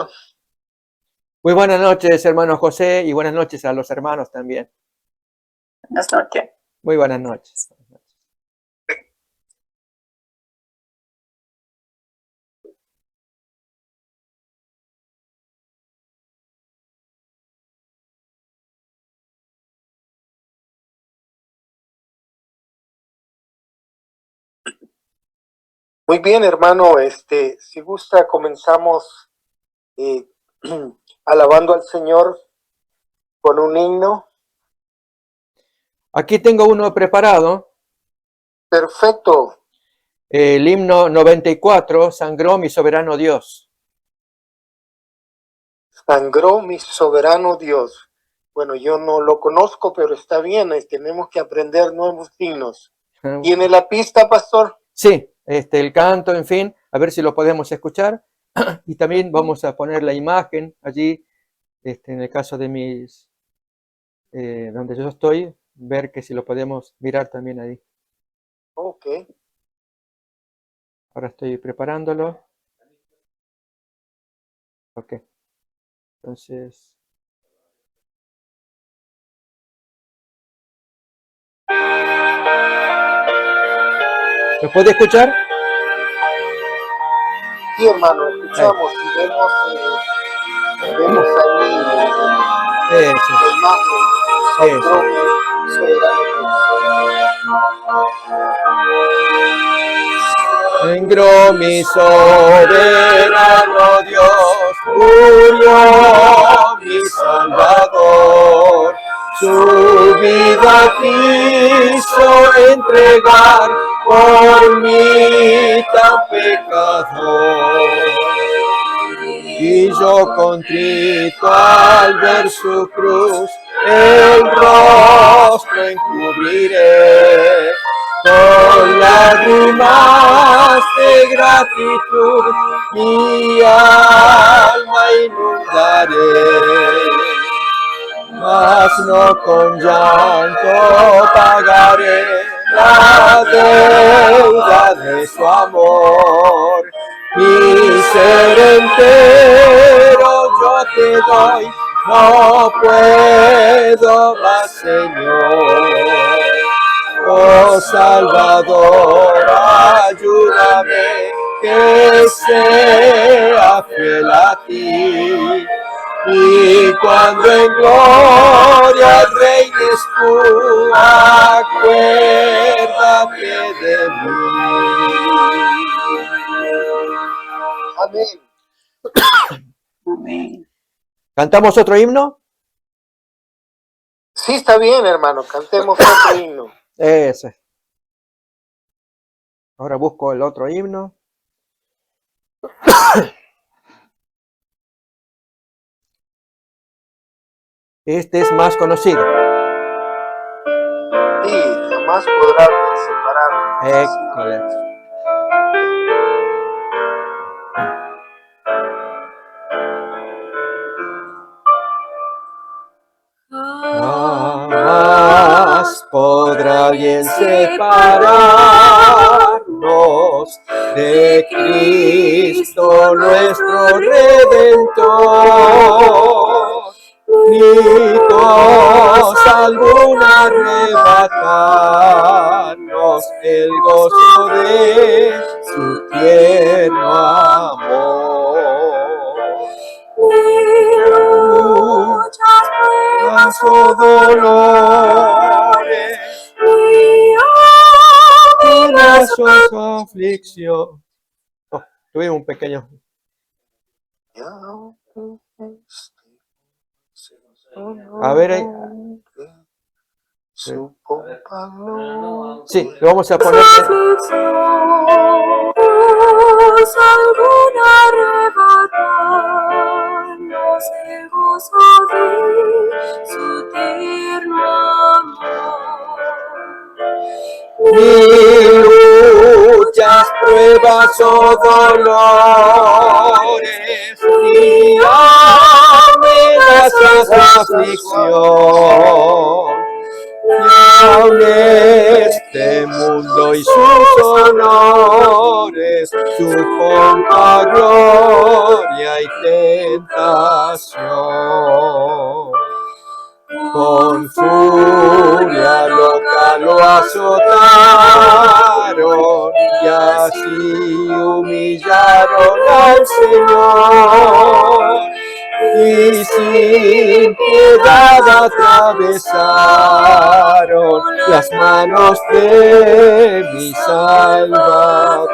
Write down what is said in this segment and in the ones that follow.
pastor. Muy buenas noches, hermano José, y buenas noches a los hermanos también. Buenas noches. Muy buenas noches. Muy bien, hermano. Si gusta, comenzamos alabando al Señor con un himno. Aquí tengo uno preparado. Perfecto. El himno 94, Sangró mi soberano Dios. Sangró mi soberano Dios. Bueno, yo no lo conozco, pero está bien. Tenemos que aprender nuevos himnos. ¿Tiene la pista, pastor? Sí, el canto, en fin, a ver si lo podemos escuchar. Y también vamos a poner la imagen allí, en el caso de mis, donde yo estoy, ver que si lo podemos mirar también ahí. Ok. Ahora estoy preparándolo. Ok. Entonces... ¿Lo puede escuchar? Sí, hermano, escuchamos y vemos ahí la imagen. Sangró mi soberano Dios. Sangró mi soberano Dios, murió mi Salvador, su vida quiso entregar por mí tan pecador. Y yo contrito al ver su cruz, el rostro encubriré, con lágrimas de gratitud mi alma inundaré, mas no con llanto pagaré la deuda de su amor. Mi ser entero yo te doy, no puedo más, Señor. Oh Salvador, ayúdame que sea fiel a ti. Y cuando en gloria reines tú, acuérdate de mí. Amén. Amén. ¿Cantamos otro himno? Sí, está bien, hermano. Cantemos otro himno. Ese. Ahora busco el otro himno. Este es más conocido. Sí, jamás podrás separarnos. École. Jamás podrá alguien separarnos de Cristo nuestro Redentor, ni cosa alguna arrebatarnos el gozo de su tierno amor. Muchas pruebas o dolores, amenazas o aflicción. Tuve un pequeño. A ver ahí. Sí, lo vamos a poner. El gozo de su tierno amor. Ni muchas pruebas o dolores, ni amenazas o aflicción, aun este mundo y sus honores, su pompa, gloria y tentación. Con furia loca lo azotaron y así humillaron al Señor. Y sin piedad atravesaron las manos de mi Salvador.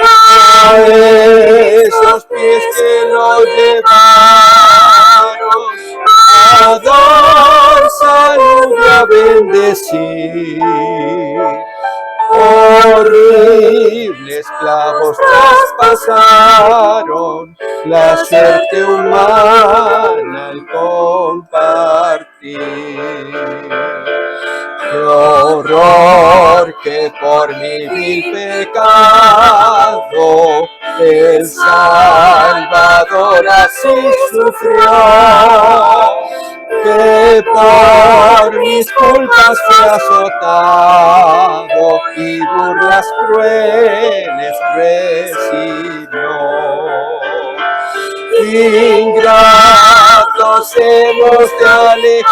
A esos pies que lo llevaron a dar salud y a bendecir. Horribles clavos traspasaron la suerte humana al compartir. ¡Qué horror que por mi vil pecado el Salvador así sufrió! Que por mis culpas fue azotado y burlas crueles recibió. Ingratos hemos de alejarnos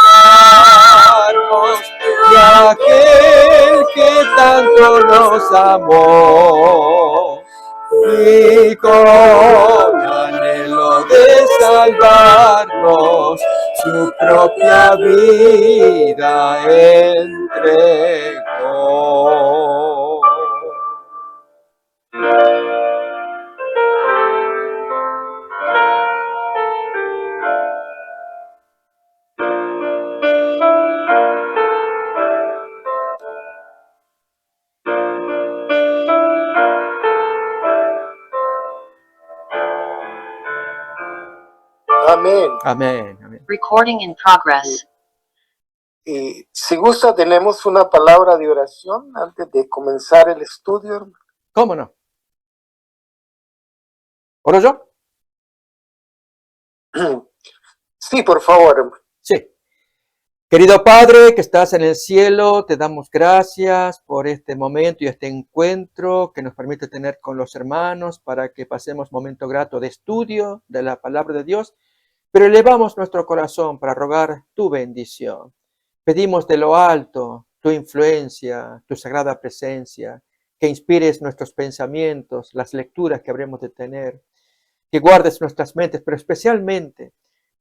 de aquel que tanto nos amó, y con anhelo de salvarnos su propia vida entregó. Amén. Amén, amén. Recording in progress. Y si gusta, tenemos una palabra de oración antes de comenzar el estudio, hermano. ¿Cómo no? ¿Oro yo? Sí, por favor, hermano. Sí. Querido Padre que estás en el cielo, te damos gracias por este momento y este encuentro que nos permite tener con los hermanos para que pasemos momento grato de estudio de la palabra de Dios, pero elevamos nuestro corazón para rogar tu bendición. Pedimos de lo alto tu influencia, tu sagrada presencia, que inspires nuestros pensamientos, las lecturas que habremos de tener, que guardes nuestras mentes, pero especialmente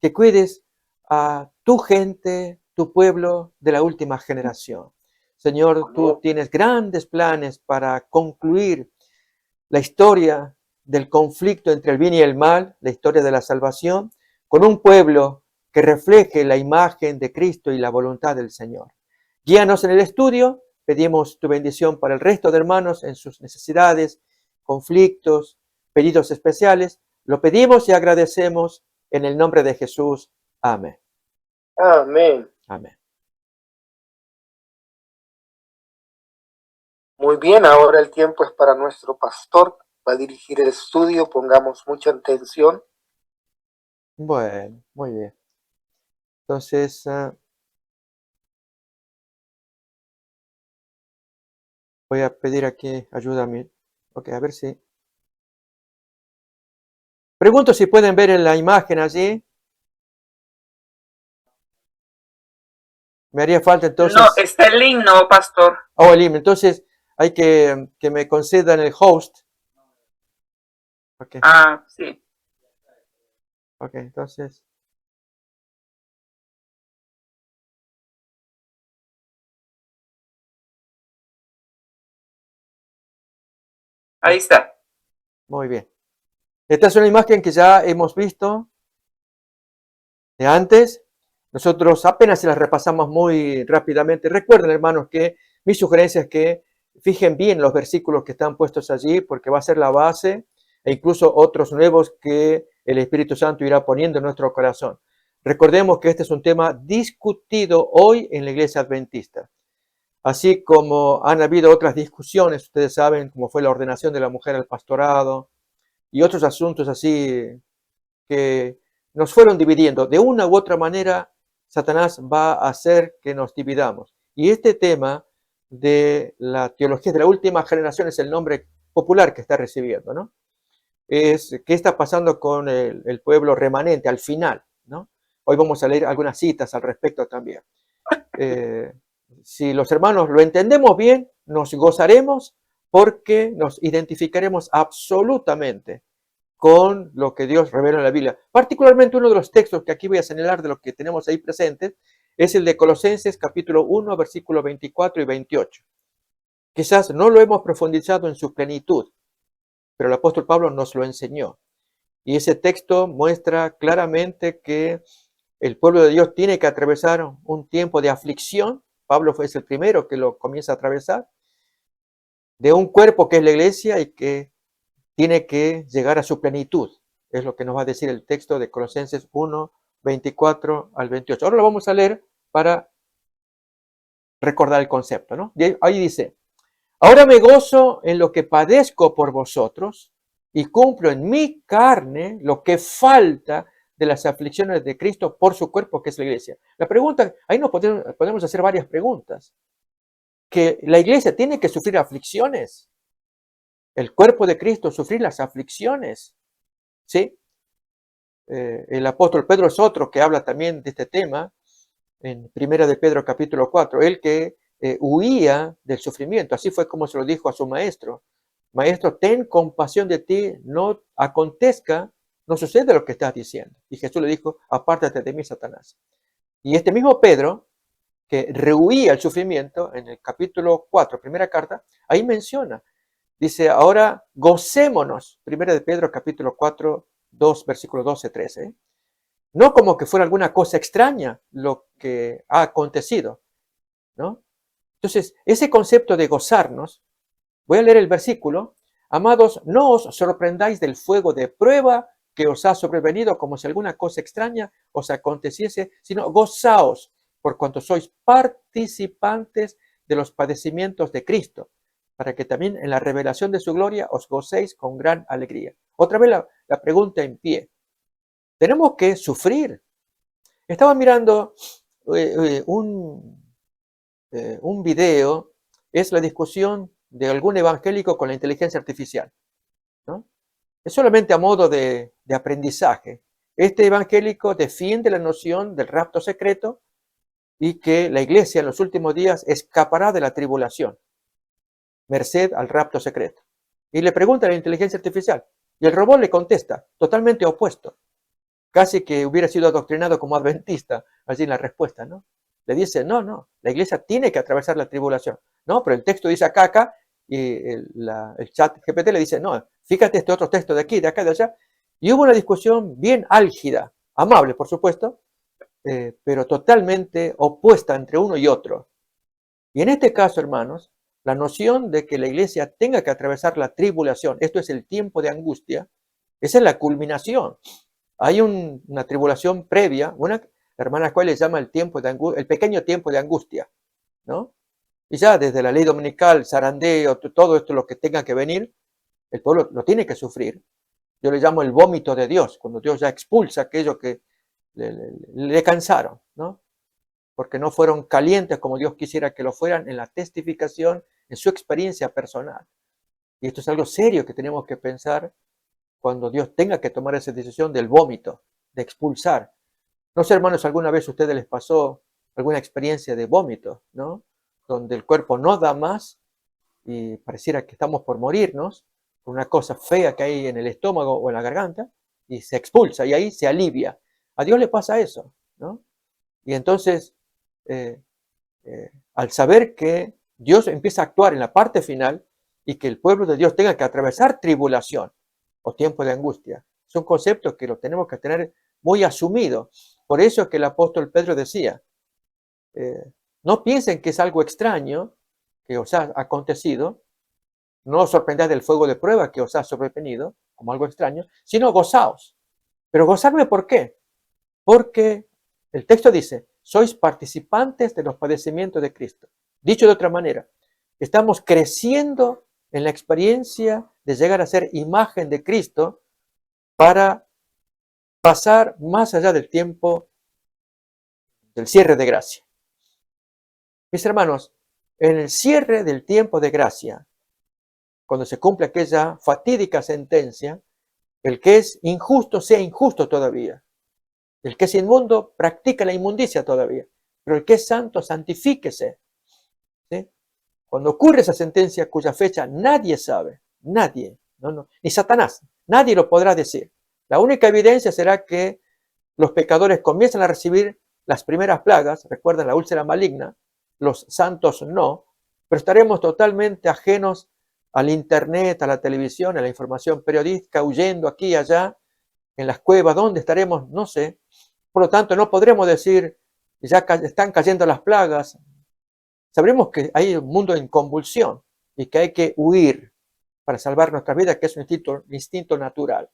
que cuides a tu gente, tu pueblo de la última generación. Señor, tú tienes grandes planes para concluir la historia del conflicto entre el bien y el mal, la historia de la salvación, con un pueblo que refleje la imagen de Cristo y la voluntad del Señor. Guíanos en el estudio, pedimos tu bendición para el resto de hermanos en sus necesidades, conflictos, pedidos especiales. Lo pedimos y agradecemos en el nombre de Jesús. Amén. Amén. Amén. Muy bien, ahora el tiempo es para nuestro pastor. Va a dirigir el estudio, pongamos mucha atención. Bueno, muy bien. Entonces, voy a pedir aquí ayuda a mí. Ok, a ver si. Pregunto si pueden ver en la imagen allí. Me haría falta entonces. No, está el link, no, pastor. Oh, el email. Entonces, hay que me concedan el host. Ok, Ah, sí. ok, entonces. Ahí está. Muy bien. Esta es una imagen que ya hemos visto de antes. Nosotros apenas se las repasamos muy rápidamente. Recuerden, hermanos, que mi sugerencia es que fijen bien los versículos que están puestos allí, porque va a ser la base, e incluso otros nuevos que el Espíritu Santo irá poniendo en nuestro corazón. Recordemos que este es un tema discutido hoy en la Iglesia Adventista. Así como han habido otras discusiones, ustedes saben, como fue la ordenación de la mujer al pastorado y otros asuntos así que nos fueron dividiendo. De una u otra manera, Satanás va a hacer que nos dividamos. Y este tema de la teología de la última generación es el nombre popular que está recibiendo, ¿no? Es qué está pasando con el pueblo remanente al final, ¿no? Hoy vamos a leer algunas citas al respecto también. Si los hermanos lo entendemos bien, nos gozaremos porque nos identificaremos absolutamente con lo que Dios revela en la Biblia. Particularmente uno de los textos que aquí voy a señalar de los que tenemos ahí presentes es el de Colosenses capítulo 1, versículos 24 y 28. Quizás no lo hemos profundizado en su plenitud, pero el apóstol Pablo nos lo enseñó. Y ese texto muestra claramente que el pueblo de Dios tiene que atravesar un tiempo de aflicción. Pablo fue el primero que lo comienza a atravesar, de un cuerpo que es la iglesia y que tiene que llegar a su plenitud. Es lo que nos va a decir el texto de Colosenses 1, 24 al 28. Ahora lo vamos a leer para recordar el concepto, ¿no? Ahí dice: ahora me gozo en lo que padezco por vosotros y cumplo en mi carne lo que falta de las aflicciones de Cristo por su cuerpo, que es la iglesia. La pregunta, ahí nos podemos hacer varias preguntas. ¿Que la iglesia tiene que sufrir aflicciones? ¿El cuerpo de Cristo sufrir las aflicciones? ¿Sí? El apóstol Pedro es otro que habla también de este tema en Primera de Pedro capítulo 4. Él que huía del sufrimiento. Así fue como se lo dijo a su maestro. Maestro, ten compasión de ti, no acontezca, no sucede lo que estás diciendo. Y Jesús le dijo: apártate de mí, Satanás. Y este mismo Pedro, que rehuía el sufrimiento, en el capítulo 4, primera carta, ahí menciona, dice: ahora gocémonos, Primera de Pedro capítulo 4, 2, versículo 12, 13. No como que fuera alguna cosa extraña lo que ha acontecido, ¿no? Entonces, ese concepto de gozarnos, voy a leer el versículo: amados, no os sorprendáis del fuego de prueba que os ha sobrevenido como si alguna cosa extraña os aconteciese, sino gozaos por cuanto sois participantes de los padecimientos de Cristo, para que también en la revelación de su gloria os gocéis con gran alegría. Otra vez la pregunta en pie. Tenemos que sufrir. Estaba mirando un video, es la discusión de algún evangélico con la inteligencia artificial, ¿no? Es solamente a modo de aprendizaje. Este evangélico defiende la noción del rapto secreto y que la iglesia en los últimos días escapará de la tribulación, merced al rapto secreto. Y le pregunta a la inteligencia artificial, y el robot le contesta, totalmente opuesto. Casi que hubiera sido adoctrinado como adventista, allí en la respuesta, ¿no? Le dice: no, la iglesia tiene que atravesar la tribulación. No, pero el texto dice acá, y el chat GPT le dice: no, fíjate este otro texto de aquí, de acá, de allá. Y hubo una discusión bien álgida, amable, por supuesto, pero totalmente opuesta entre uno y otro. Y en este caso, hermanos, la noción de que la iglesia tenga que atravesar la tribulación, esto es el tiempo de angustia, esa es la culminación. Hay una tribulación previa, una hermana cual le llama el pequeño tiempo de angustia, ¿no? Y ya desde la ley dominical, zarandeo, todo esto lo que tenga que venir, el pueblo lo tiene que sufrir. Yo le llamo el vómito de Dios, cuando Dios ya expulsa aquello que le cansaron, ¿no? Porque no fueron calientes como Dios quisiera que lo fueran en la testificación, en su experiencia personal. Y esto es algo serio que tenemos que pensar cuando Dios tenga que tomar esa decisión del vómito, de expulsar. No sé, hermanos, alguna vez a ustedes les pasó alguna experiencia de vómito, ¿no? Donde el cuerpo no da más y pareciera que estamos por morirnos por una cosa fea que hay en el estómago o en la garganta y se expulsa y ahí se alivia. A Dios le pasa eso, ¿no? Y entonces, al saber que Dios empieza a actuar en la parte final y que el pueblo de Dios tenga que atravesar tribulación o tiempo de angustia, es un concepto que lo tenemos que tener muy asumido. Por eso es que el apóstol Pedro decía, no piensen que es algo extraño que os ha acontecido, no os sorprendáis del fuego de prueba que os ha sobrevenido como algo extraño, sino gozaos. Pero gozarme, ¿por qué? Porque el texto dice, sois participantes de los padecimientos de Cristo. Dicho de otra manera, estamos creciendo en la experiencia de llegar a ser imagen de Cristo para pasar más allá del tiempo del cierre de gracia. Mis hermanos, en el cierre del tiempo de gracia, cuando se cumple aquella fatídica sentencia, el que es injusto sea injusto todavía. El que es inmundo practica la inmundicia todavía. Pero el que es santo, santifíquese. ¿Sí? Cuando ocurre esa sentencia cuya fecha nadie sabe, nadie, ni Satanás, nadie lo podrá decir. La única evidencia será que los pecadores comienzan a recibir las primeras plagas, recuerden la úlcera maligna, los santos no, pero estaremos totalmente ajenos al internet, a la televisión, a la información periodística, huyendo aquí y allá, en las cuevas, ¿dónde estaremos? No sé. Por lo tanto, no podremos decir, ya están cayendo las plagas. Sabremos que hay un mundo en convulsión y que hay que huir para salvar nuestras vidas, que es un instinto natural.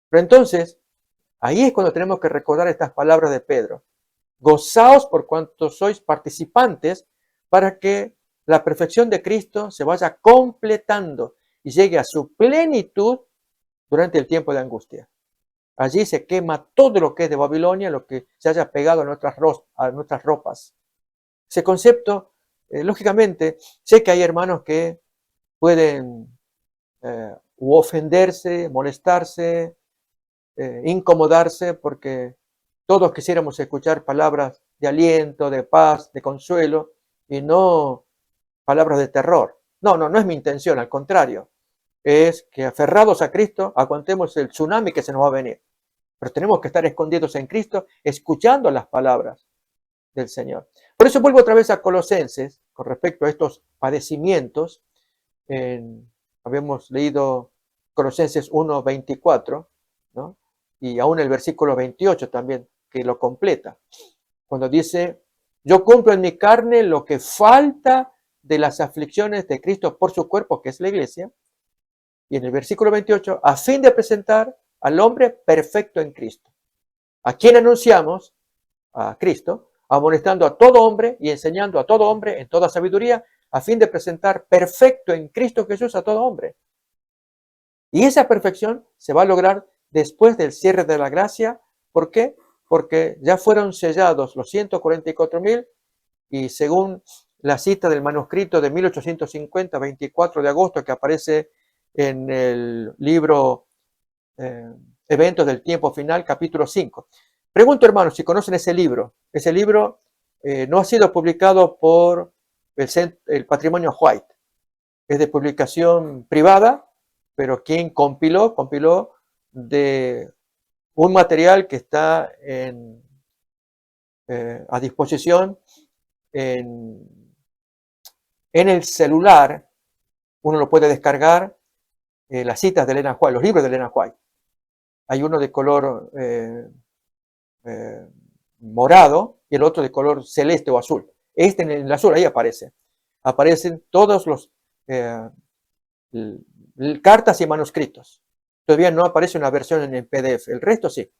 Pero entonces, ahí es cuando tenemos que recordar estas palabras de Pedro. Gozaos por cuanto sois participantes para que la perfección de Cristo se vaya completando y llegue a su plenitud durante el tiempo de angustia. Allí se quema todo lo que es de Babilonia, lo que se haya pegado a nuestras ropas. Ese concepto, lógicamente, sé que hay hermanos que pueden ofenderse, molestarse, incomodarse, porque todos quisiéramos escuchar palabras de aliento, de paz, de consuelo, y no palabras de terror. No es mi intención, al contrario. Es que aferrados a Cristo aguantemos el tsunami que se nos va a venir. Pero tenemos que estar escondidos en Cristo, escuchando las palabras del Señor. Por eso vuelvo otra vez a Colosenses, con respecto a estos padecimientos. Habíamos leído Colosenses 1:24, ¿no? Y aún el versículo 28 también, que lo completa. Cuando dice, yo cumplo en mi carne lo que falta de las aflicciones de Cristo por su cuerpo, que es la iglesia. Y en el versículo 28, a fin de presentar al hombre perfecto en Cristo. ¿A quién anunciamos? A Cristo, amonestando a todo hombre y enseñando a todo hombre en toda sabiduría, a fin de presentar perfecto en Cristo Jesús a todo hombre. Y esa perfección se va a lograr después del cierre de la gracia. ¿Por qué? Porque ya fueron sellados los 144,000 y según la cita del manuscrito de 1850, 24 de agosto, que aparece en el libro Eventos del Tiempo Final, capítulo 5. Pregunto, hermanos, si conocen ese libro. Ese libro no ha sido publicado por el Patrimonio White. Es de publicación privada, pero quien compiló de un material que está a disposición en el celular. Uno lo puede descargar, las citas de Elena White, los libros de Elena White. Hay uno de color morado y el otro de color celeste o azul. Este en el azul, ahí aparecen todos los cartas y manuscritos. Todavía no aparece una versión en PDF, el resto sí.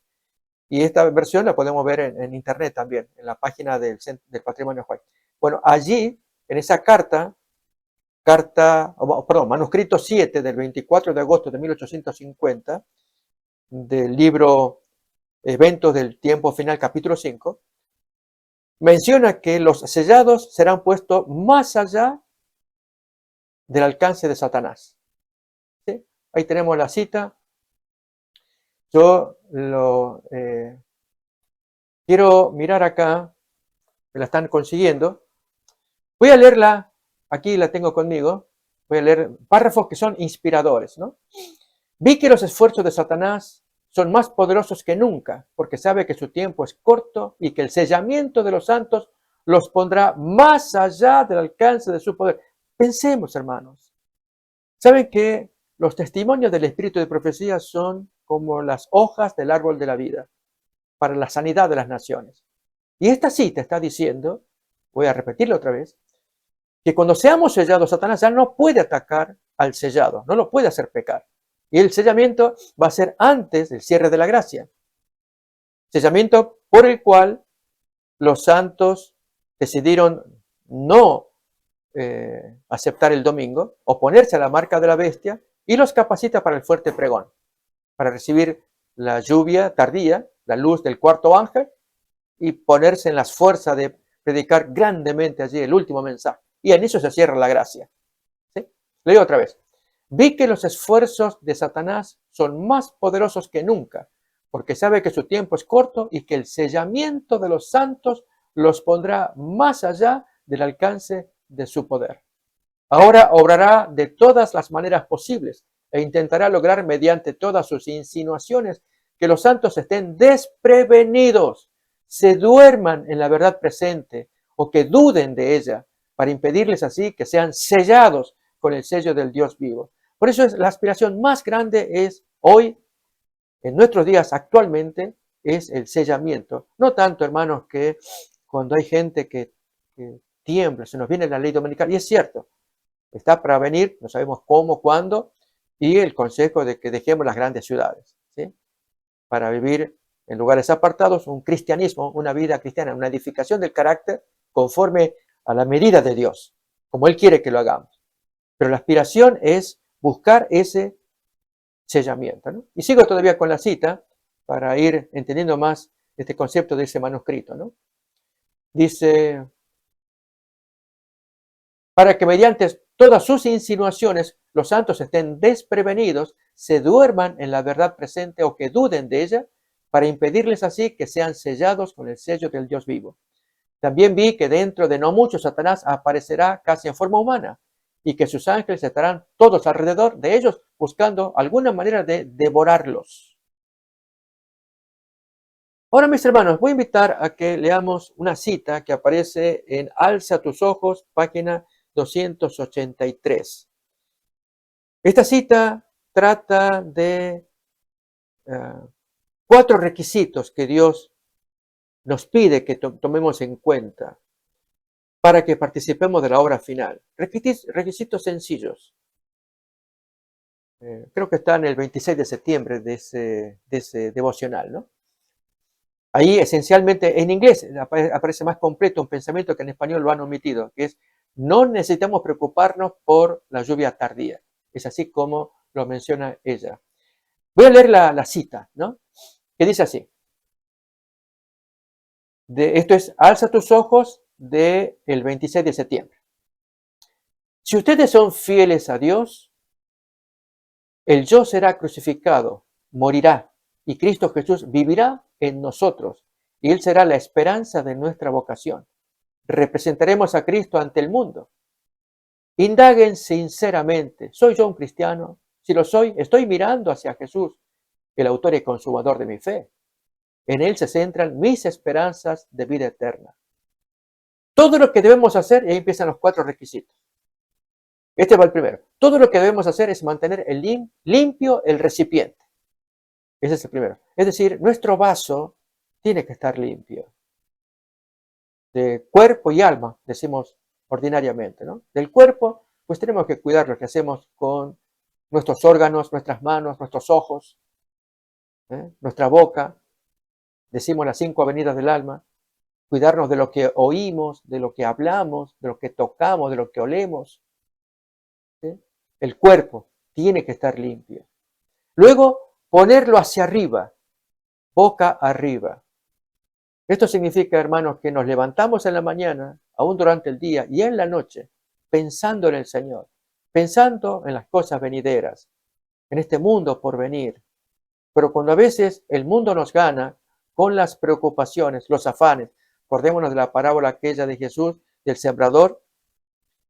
Y esta versión la podemos ver en internet también, en la página del Patrimonio White. Bueno, allí, en esa manuscrito 7 del 24 de agosto de 1850, del libro Eventos del Tiempo Final, capítulo 5, menciona que los sellados serán puestos más allá del alcance de Satanás. ¿Sí? Ahí tenemos la cita. Yo quiero mirar acá, me la están consiguiendo. Voy a leerla, aquí la tengo conmigo. Voy a leer párrafos que son inspiradores, ¿no? Vi que los esfuerzos de Satanás son más poderosos que nunca, porque sabe que su tiempo es corto y que el sellamiento de los santos los pondrá más allá del alcance de su poder. Pensemos, hermanos. ¿Saben que los testimonios del espíritu de profecía son como las hojas del árbol de la vida para la sanidad de las naciones? Y esta cita está diciendo, voy a repetirlo otra vez, que cuando seamos sellados, Satanás ya no puede atacar al sellado, no lo puede hacer pecar. Y el sellamiento va a ser antes del cierre de la gracia. Sellamiento por el cual los santos decidieron no aceptar el domingo, oponerse a la marca de la bestia, y los capacita para el fuerte pregón, para recibir la lluvia tardía, la luz del cuarto ángel, y ponerse en las fuerzas de predicar grandemente allí el último mensaje. Y en eso se cierra la gracia. ¿Sí? Leo otra vez. Vi que los esfuerzos de Satanás son más poderosos que nunca, porque sabe que su tiempo es corto y que el sellamiento de los santos los pondrá más allá del alcance de su poder. Ahora obrará de todas las maneras posibles e intentará lograr mediante todas sus insinuaciones que los santos estén desprevenidos, se duerman en la verdad presente o que duden de ella, para impedirles así que sean sellados con el sello del Dios vivo. Por eso la aspiración más grande es hoy, en nuestros días actualmente, es el sellamiento. No tanto, hermanos, que cuando hay gente que tiembla, se nos viene la ley dominical, y es cierto, está para venir, no sabemos cómo, cuándo, y el consejo de que dejemos las grandes ciudades, ¿sí? Para vivir en lugares apartados, un cristianismo, una vida cristiana, una edificación del carácter conforme a la medida de Dios, como Él quiere que lo hagamos. Pero la aspiración es buscar ese sellamiento, ¿no? Y sigo todavía con la cita para ir entendiendo más este concepto de ese manuscrito, ¿no? Dice, para que mediante todas sus insinuaciones los santos estén desprevenidos, se duerman en la verdad presente o que duden de ella, para impedirles así que sean sellados con el sello del Dios vivo. También vi que dentro de no mucho Satanás aparecerá casi en forma humana y que sus ángeles estarán todos alrededor de ellos buscando alguna manera de devorarlos. Ahora, mis hermanos, voy a invitar a que leamos una cita que aparece en Alza tus ojos, página 283. Esta cita trata de 4 requisitos que Dios nos pide que tomemos en cuenta para que participemos de la obra final. Requisitos sencillos. Creo que está en el 26 de septiembre de ese devocional, ¿no? Ahí esencialmente en inglés aparece más completo un pensamiento que en español lo han omitido, que es: no necesitamos preocuparnos por la lluvia tardía. Es así como lo menciona ella. Voy a leer la cita, ¿no? Que dice así. Esto es Alza tus ojos del 26 de septiembre. Si ustedes son fieles a Dios, el yo será crucificado, morirá, y Cristo Jesús vivirá en nosotros, y Él será la esperanza de nuestra vocación. Representaremos a Cristo ante el mundo. Indaguen sinceramente, ¿soy yo un cristiano? Si lo soy, estoy mirando hacia Jesús, el autor y consumador de mi fe. En Él se centran mis esperanzas de vida eterna. Todo lo que debemos hacer, y ahí empiezan los 4 requisitos. Este va el primero. Todo lo que debemos hacer es mantener limpio el recipiente. Ese es el primero. Es decir, nuestro vaso tiene que estar limpio. De cuerpo y alma, decimos ordinariamente, ¿no? Del cuerpo, pues tenemos que cuidar lo que hacemos con nuestros órganos, nuestras manos, nuestros ojos, nuestra boca. Decimos las 5 avenidas del alma. Cuidarnos de lo que oímos, de lo que hablamos, de lo que tocamos, de lo que olemos. ¿Sí? El cuerpo tiene que estar limpio. Luego, ponerlo hacia arriba, boca arriba. Esto significa, hermanos, que nos levantamos en la mañana, aún durante el día y en la noche, pensando en el Señor, pensando en las cosas venideras, en este mundo por venir. Pero cuando a veces el mundo nos gana con las preocupaciones, los afanes, acordémonos de la parábola aquella de Jesús, del sembrador,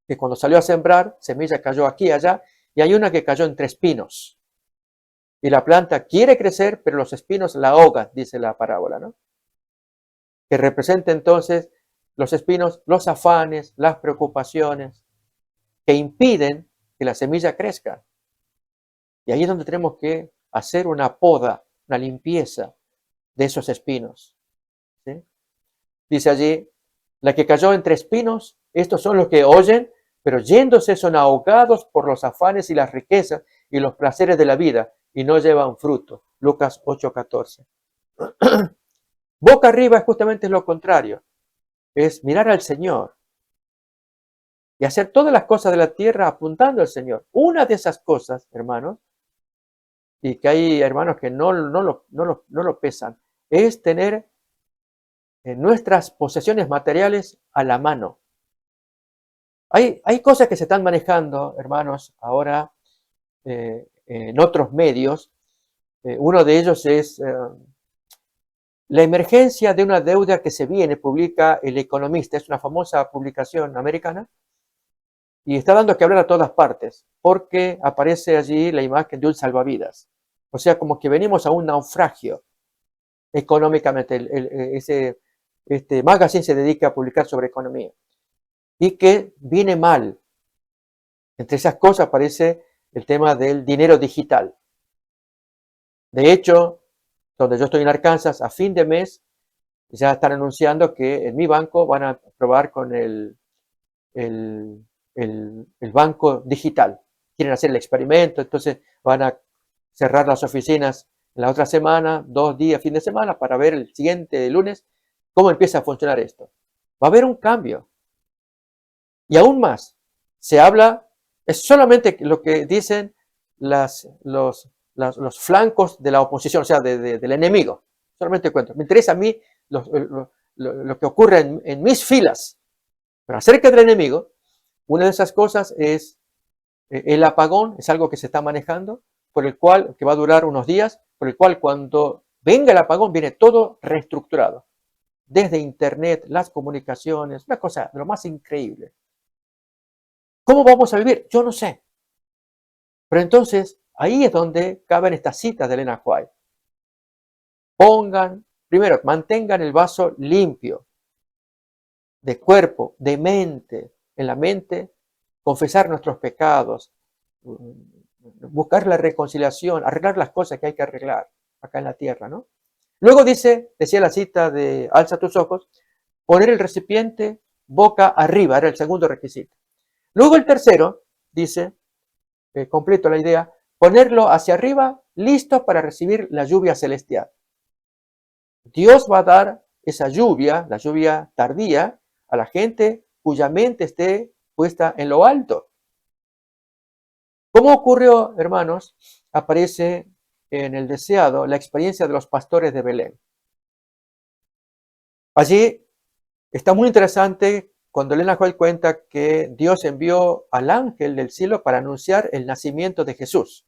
que cuando salió a sembrar, semilla cayó aquí y allá, y hay una que cayó entre espinos. Y la planta quiere crecer, pero los espinos la ahogan, dice la parábola, ¿no? Que representa entonces los espinos, los afanes, las preocupaciones, que impiden que la semilla crezca. Y ahí es donde tenemos que hacer una poda, una limpieza de esos espinos. ¿Sí? Dice allí, la que cayó entre espinos, estos son los que oyen, pero yéndose son ahogados por los afanes y las riquezas y los placeres de la vida y no llevan fruto. Lucas 8:14. Boca arriba es justamente lo contrario. Es mirar al Señor y hacer todas las cosas de la tierra apuntando al Señor. Una de esas cosas, hermanos, y que hay hermanos que no lo pesan, es tener nuestras posesiones materiales a la mano. Hay cosas que se están manejando, hermanos, ahora en otros medios. Uno de ellos es la emergencia de una deuda que se viene, publica El Economista, es una famosa publicación americana, y está dando que hablar a todas partes, porque aparece allí la imagen de un salvavidas. O sea, como que venimos a un naufragio económicamente. Este magazine se dedica a publicar sobre economía. Y que viene mal. Entre esas cosas aparece el tema del dinero digital. De hecho, donde yo estoy en Arkansas, a fin de mes ya están anunciando que en mi banco van a probar con el banco digital. Quieren hacer el experimento, entonces van a cerrar las oficinas la otra semana, 2 días, fin de semana, para ver el siguiente lunes cómo empieza a funcionar esto. Va a haber un cambio. Y aún más, se habla, es solamente lo que dicen los flancos de la oposición, o sea, del enemigo. Solamente cuento. Me interesa a mí lo que ocurre en mis filas. Pero acerca del enemigo, una de esas cosas es el apagón, es algo que se está manejando, por el cual, que va a durar unos días, por el cual cuando venga el apagón viene todo reestructurado. Desde internet, las comunicaciones, una cosa de lo más increíble. ¿Cómo vamos a vivir? Yo no sé. Pero entonces, ahí es donde caben estas citas de Elena White. Primero, mantengan el vaso limpio, de cuerpo, de mente. En la mente, confesar nuestros pecados, buscar la reconciliación, arreglar las cosas que hay que arreglar acá en la tierra, ¿no? Luego decía la cita de alza tus ojos, poner el recipiente boca arriba, era el segundo requisito. Luego el tercero, dice, completo la idea, ponerlo hacia arriba, listo para recibir la lluvia celestial. Dios va a dar esa lluvia, la lluvia tardía, a la gente cuya mente esté puesta en lo alto. ¿Cómo ocurrió, hermanos? Aparece en el deseado la experiencia de los pastores de Belén. Allí está muy interesante cuando Elena White cuenta que Dios envió al ángel del cielo para anunciar el nacimiento de Jesús.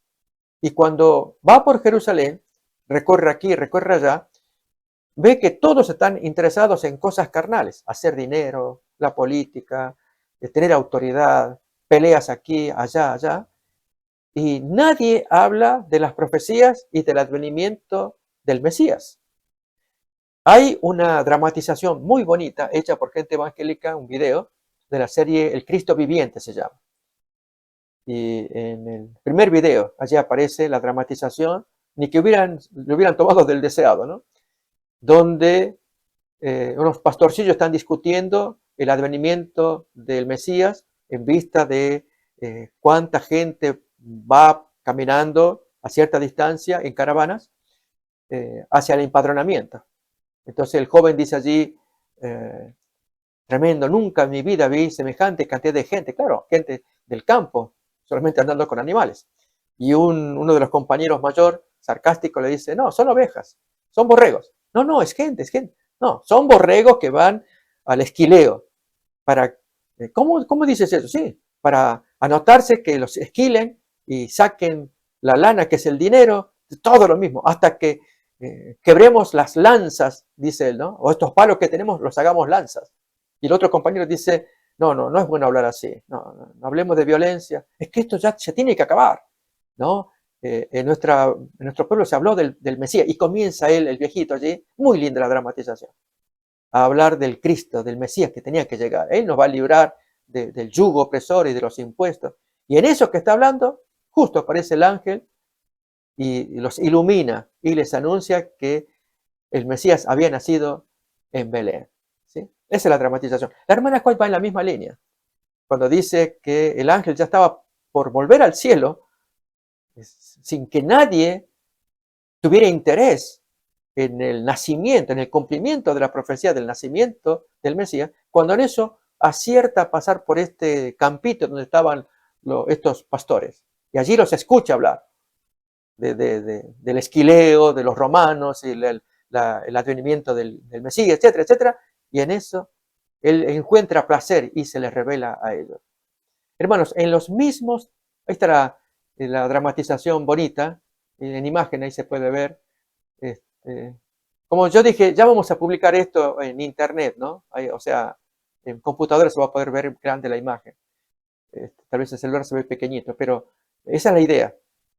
Y cuando va por Jerusalén, recorre aquí, recorre allá, ve que todos están interesados en cosas carnales, hacer dinero, la política, tener autoridad, peleas aquí, allá, allá. Y nadie habla de las profecías y del advenimiento del Mesías. Hay una dramatización muy bonita hecha por gente evangélica, un video de la serie El Cristo Viviente se llama. Y en el primer video, allí aparece la dramatización, ni que lo hubieran tomado del deseado, ¿no? Donde unos pastorcillos están discutiendo el advenimiento del Mesías en vista de cuánta gente va caminando a cierta distancia en caravanas hacia el empadronamiento. Entonces el joven dice allí, tremendo, nunca en mi vida vi semejante cantidad de gente, claro, gente del campo, solamente andando con animales. Y uno de los compañeros mayor, sarcástico, le dice, no, son ovejas, son borregos. No, es gente, es gente. No, son borregos que van al esquileo. ¿Cómo dices eso? Sí, para anotarse que los esquilen y saquen la lana, que es el dinero, todo lo mismo, hasta que quebremos las lanzas, dice él, ¿no? O estos palos que tenemos los hagamos lanzas. Y el otro compañero dice, no es bueno hablar así, no hablemos de violencia, es que esto ya se tiene que acabar, ¿no? En nuestro pueblo se habló del Mesías y comienza él, el viejito allí, muy linda la dramatización, a hablar del Cristo, del Mesías que tenía que llegar. Él nos va a librar del yugo opresor y de los impuestos. Y en eso que está hablando, justo aparece el ángel y los ilumina y les anuncia que el Mesías había nacido en Belén. ¿Sí? Esa es la dramatización. La hermana White va en la misma línea. Cuando dice que el ángel ya estaba por volver al cielo, sin que nadie tuviera interés en el nacimiento, en el cumplimiento de la profecía del nacimiento del Mesías, cuando en eso acierta a pasar por este campito donde estaban estos pastores. Y allí los escucha hablar del esquileo, de los romanos y el advenimiento del Mesías, etcétera, etcétera, y en eso él encuentra placer y se les revela a ellos. Hermanos, en los mismos, ahí está la dramatización bonita, en imagen ahí se puede ver. Como yo dije, ya vamos a publicar esto en internet, ¿no? O sea, en computadora se va a poder ver grande la imagen. Tal vez el celular se ve pequeñito, pero esa es la idea,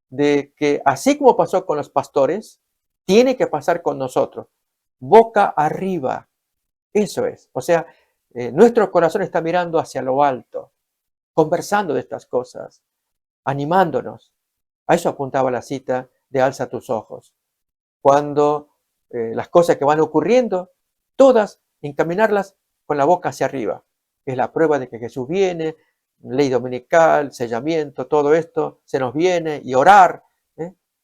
de que así como pasó con los pastores, tiene que pasar con nosotros, boca arriba. Eso es. O sea, nuestro corazón está mirando hacia lo alto, conversando de estas cosas, animándonos. A eso apuntaba la cita de Alza tus ojos. Cuando las cosas que van ocurriendo, todas encaminarlas con la boca hacia arriba. Es la prueba de que Jesús viene, ley dominical, sellamiento, todo esto se nos viene, y orar,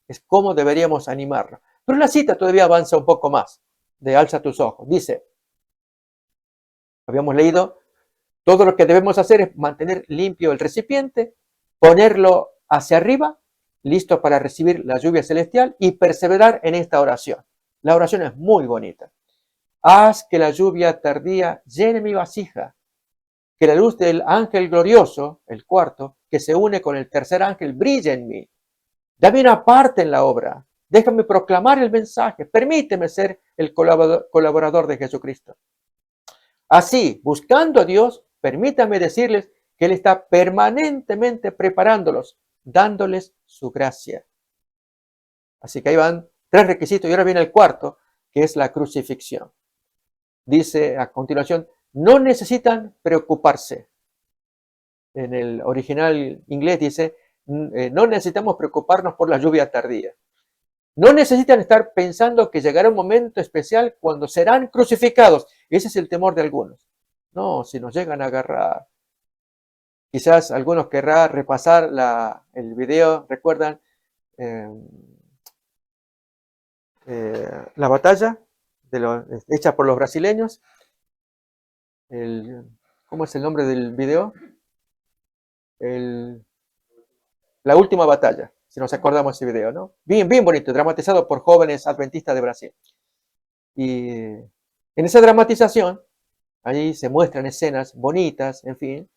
es como deberíamos animarla. Pero la cita todavía avanza un poco más, de Alza tus ojos. Dice, habíamos leído, todo lo que debemos hacer es mantener limpio el recipiente, ponerlo hacia arriba, listo para recibir la lluvia celestial, y perseverar en esta oración. La oración es muy bonita. Haz que la lluvia tardía llene mi vasija, que la luz del ángel glorioso, el cuarto, que se une con el tercer ángel, brille en mí. Dame una parte en la obra. Déjame proclamar el mensaje. Permíteme ser el colaborador de Jesucristo. Así, buscando a Dios, permítame decirles que Él está permanentemente preparándolos, dándoles su gracia. Así que ahí van 3 requisitos y ahora viene el cuarto, que es la crucifixión. Dice a continuación, no necesitan preocuparse. En el original inglés dice, no necesitamos preocuparnos por la lluvia tardía. No necesitan estar pensando que llegará un momento especial cuando serán crucificados. Ese es el temor de algunos. No, si nos llegan a agarrar. Quizás algunos querrán repasar el video, ¿recuerdan? La batalla hecha por los brasileños. ¿Cómo es el nombre del video? La última batalla, si nos acordamos ese video, ¿no? Bien, bien bonito, dramatizado por jóvenes adventistas de Brasil. Y en esa dramatización, allí se muestran escenas bonitas, en fin,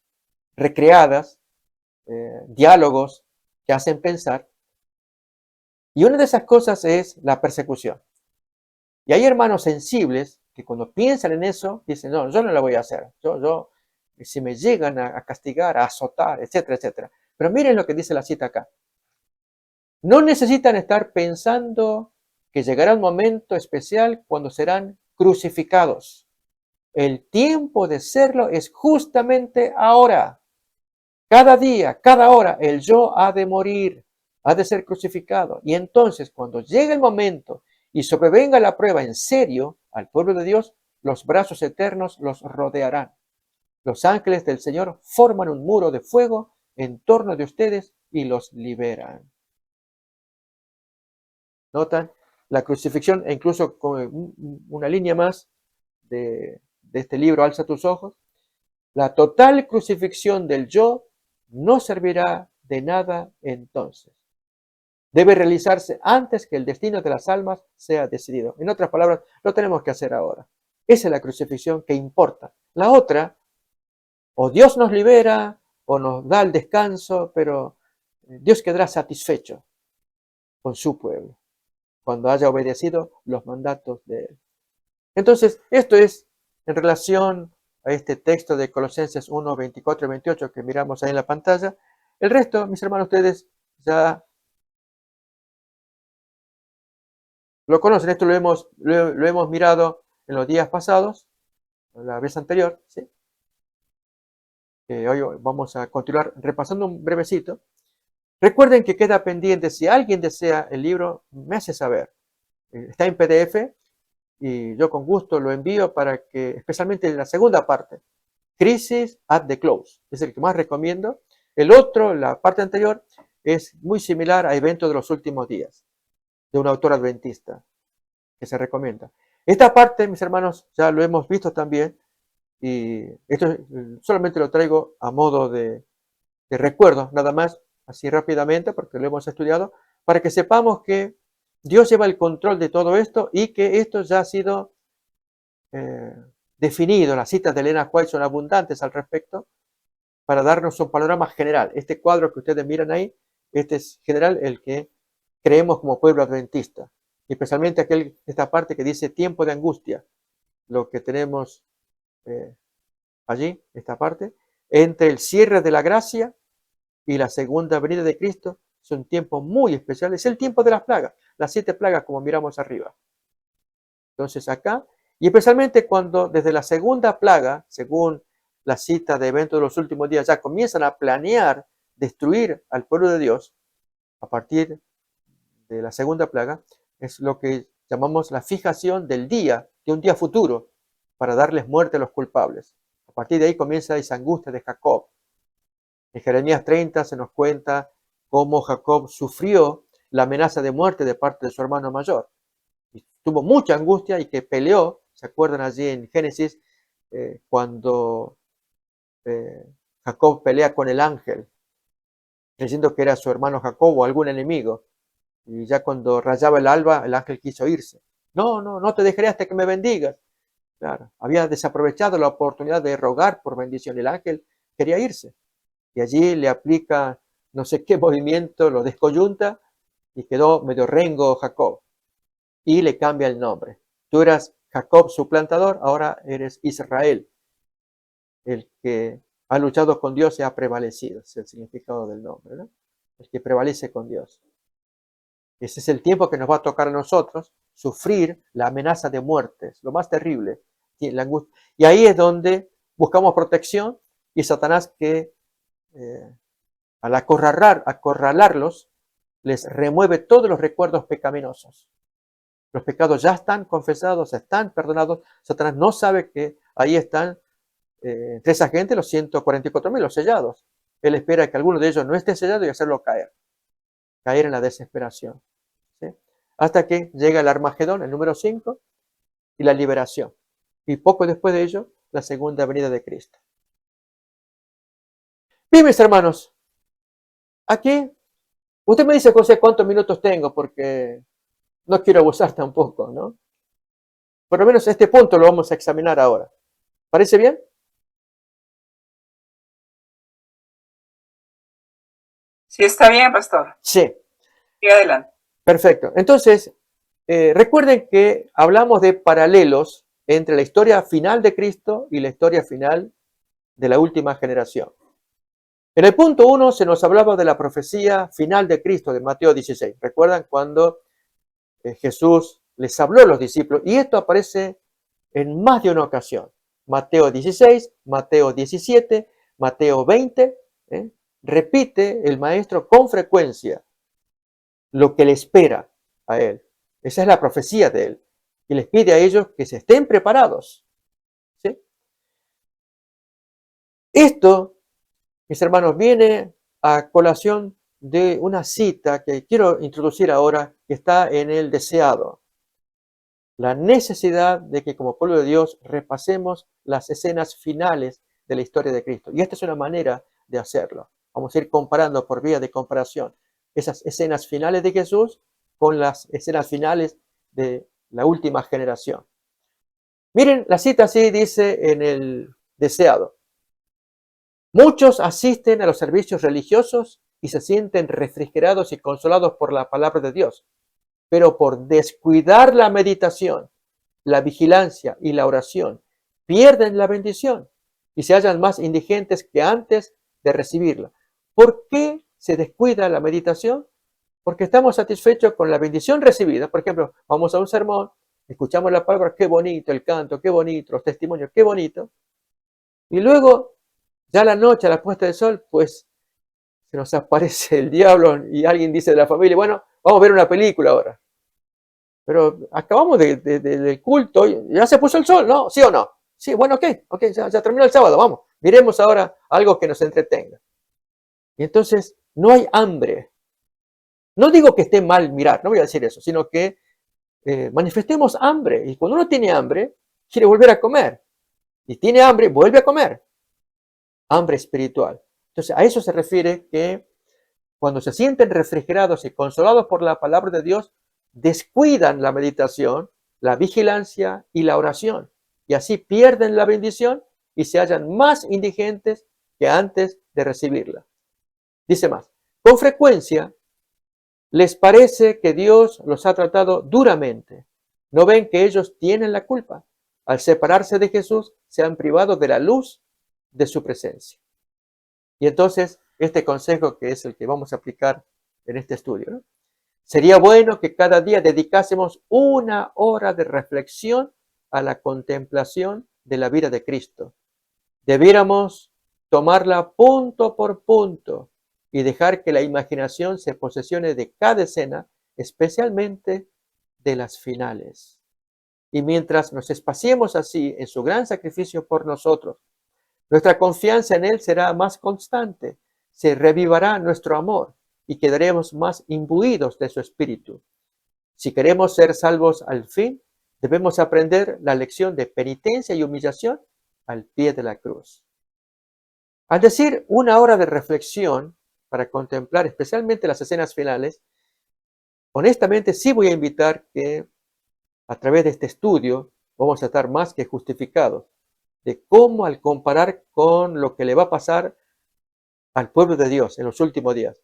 recreadas, diálogos que hacen pensar. Y una de esas cosas es la persecución. Y hay hermanos sensibles que cuando piensan en eso, dicen, no, yo no la voy a hacer. Si me llegan a castigar, a azotar, etcétera, etcétera. Pero miren lo que dice la cita acá. No necesitan estar pensando que llegará un momento especial cuando serán crucificados. El tiempo de serlo es justamente ahora. Cada día, cada hora, el yo ha de morir, ha de ser crucificado. Y entonces, cuando llegue el momento y sobrevenga la prueba en serio al pueblo de Dios, los brazos eternos los rodearán. Los ángeles del Señor forman un muro de fuego en torno de ustedes y los liberan. ¿Notan? La crucifixión, e incluso con una línea más de este libro, Alza tus ojos, la total crucifixión del yo no servirá de nada entonces. Debe realizarse antes que el destino de las almas sea decidido. En otras palabras, lo tenemos que hacer ahora. Esa es la crucifixión que importa. La otra, o Dios nos libera, o nos da el descanso, pero Dios quedará satisfecho con su pueblo cuando haya obedecido los mandatos de Él. Entonces, esto es en relación a este texto de Colosenses 1, 24 y 28 que miramos ahí en la pantalla. El resto, mis hermanos, ustedes ya lo conocen. Esto lo hemos mirado en los días pasados, la vez anterior, ¿sí? Hoy vamos a continuar repasando un brevecito. Recuerden que queda pendiente, si alguien desea el libro, me hace saber. Está en PDF y yo con gusto lo envío para que, especialmente en la segunda parte, Crisis at the Close, es el que más recomiendo. El otro, la parte anterior, es muy similar a Eventos de los Últimos Días, de un autor adventista, que se recomienda. Esta parte, mis hermanos, ya lo hemos visto también, y esto solamente lo traigo a modo de recuerdo, nada más, así rápidamente, porque lo hemos estudiado, para que sepamos que Dios lleva el control de todo esto y que esto ya ha sido definido. Las citas de Elena White son abundantes al respecto para darnos un panorama general. Este cuadro que ustedes miran ahí, este es general el que creemos como pueblo adventista, especialmente esta parte que dice tiempo de angustia, lo que tenemos allí, esta parte, entre el cierre de la gracia y la segunda venida de Cristo, es un tiempo muy especial, es el tiempo de las plagas, las 7 plagas como miramos arriba. Entonces acá, y especialmente cuando desde la segunda plaga, según la cita de eventos de los últimos días, ya comienzan a planear destruir al pueblo de Dios, a partir de la segunda plaga, es lo que llamamos la fijación del día, de un día futuro, para darles muerte a los culpables. A partir de ahí comienza esa angustia de Jacob. En Jeremías 30 se nos cuenta cómo Jacob sufrió la amenaza de muerte de parte de su hermano mayor. Y tuvo mucha angustia y que peleó, ¿se acuerdan allí en Génesis? Cuando Jacob pelea con el ángel, creyendo que era su hermano Jacob o algún enemigo. Y ya cuando rayaba el alba, el ángel quiso irse. No te dejaré hasta que me bendigas. Claro, había desaprovechado la oportunidad de rogar por bendición. El ángel quería irse. Y allí le aplica no sé qué movimiento, lo descoyunta y quedó medio rengo Jacob. Y le cambia el nombre. Tú eras Jacob suplantador, ahora eres Israel. El que ha luchado con Dios y ha prevalecido. Es el significado del nombre, ¿no? El que prevalece con Dios. Ese es el tiempo que nos va a tocar a nosotros sufrir la amenaza de muerte, lo más terrible, la angustia. Y ahí es donde buscamos protección y Satanás que al acorralarlos les remueve todos los recuerdos pecaminosos. Los pecados ya están confesados, están perdonados. Satanás no sabe que ahí están entre esa gente los 144.000, los sellados. Él espera que alguno de ellos no esté sellado y hacerlo caer en la desesperación. ¿Sí? Hasta que llega el Armagedón, el número 5, y la liberación. Y poco después de ello, la segunda venida de Cristo. Bien, mis hermanos, aquí, usted me dice, José, cuántos minutos tengo, porque no quiero abusar tampoco, ¿no? Por lo menos este punto lo vamos a examinar ahora. ¿Parece bien? Sí, está bien, pastor. Sí. Sí, adelante. Perfecto. Entonces, recuerden que hablamos de paralelos entre la historia final de Cristo y la historia final de la última generación. En el punto 1 se nos hablaba de la profecía final de Cristo de Mateo 16. ¿Recuerdan cuando Jesús les habló a los discípulos? Y esto aparece en más de una ocasión. Mateo 16, Mateo 17, Mateo 20. Repite el maestro con frecuencia lo que le espera a él. Esa es la profecía de él. Y les pide a ellos que se estén preparados. ¿Sí? Esto, mis hermanos, viene a colación de una cita que quiero introducir ahora, que está en el deseado. La necesidad de que como pueblo de Dios repasemos las escenas finales de la historia de Cristo. Y esta es una manera de hacerlo. Vamos a ir comparando por vía de comparación esas escenas finales de Jesús con las escenas finales de la última generación. Miren, la cita así dice en el deseado. Muchos asisten a los servicios religiosos y se sienten refrigerados y consolados por la palabra de Dios, pero por descuidar la meditación, la vigilancia y la oración, pierden la bendición y se hallan más indigentes que antes de recibirla. ¿Por qué se descuida la meditación? Porque estamos satisfechos con la bendición recibida. Por ejemplo, vamos a un sermón, escuchamos la palabra, qué bonito el canto, qué bonito, los testimonios, qué bonito. Y luego, ya la noche, a la puesta del sol, pues se nos aparece el diablo y alguien dice de la familia, bueno, vamos a ver una película ahora. Pero acabamos del culto, ya se puso el sol, ¿no? ¿Sí o no? Sí, bueno, ok, ya terminó el sábado, vamos. Miremos ahora algo que nos entretenga. Y entonces no hay hambre. No digo que esté mal mirar, no voy a decir eso, sino que manifestemos hambre. Y cuando uno tiene hambre, quiere volver a comer. Y tiene hambre, vuelve a comer. Hambre espiritual. Entonces a eso se refiere que cuando se sienten refrigerados y consolados por la palabra de Dios, descuidan la meditación, la vigilancia y la oración, y así pierden la bendición y se hallan más indigentes que antes de recibirla. Dice más, con frecuencia les parece que Dios los ha tratado duramente. ¿No ven que ellos tienen la culpa? Al separarse de Jesús, se han privado de la luz de su presencia. Y entonces, este consejo que es el que vamos a aplicar en este estudio, ¿no? Sería bueno que cada día dedicásemos 1 hora de reflexión a la contemplación de la vida de Cristo. Debiéramos tomarla punto por punto y dejar que la imaginación se posesione de cada escena, especialmente de las finales. Y mientras nos espaciemos así en su gran sacrificio por nosotros, nuestra confianza en Él será más constante, se revivará nuestro amor y quedaremos más imbuidos de su espíritu. Si queremos ser salvos al fin, debemos aprender la lección de penitencia y humillación al pie de la cruz. Al decir 1 hora de reflexión para contemplar especialmente las escenas finales, honestamente sí voy a invitar que a través de este estudio vamos a estar más que justificados de cómo, al comparar con lo que le va a pasar al pueblo de Dios en los últimos días,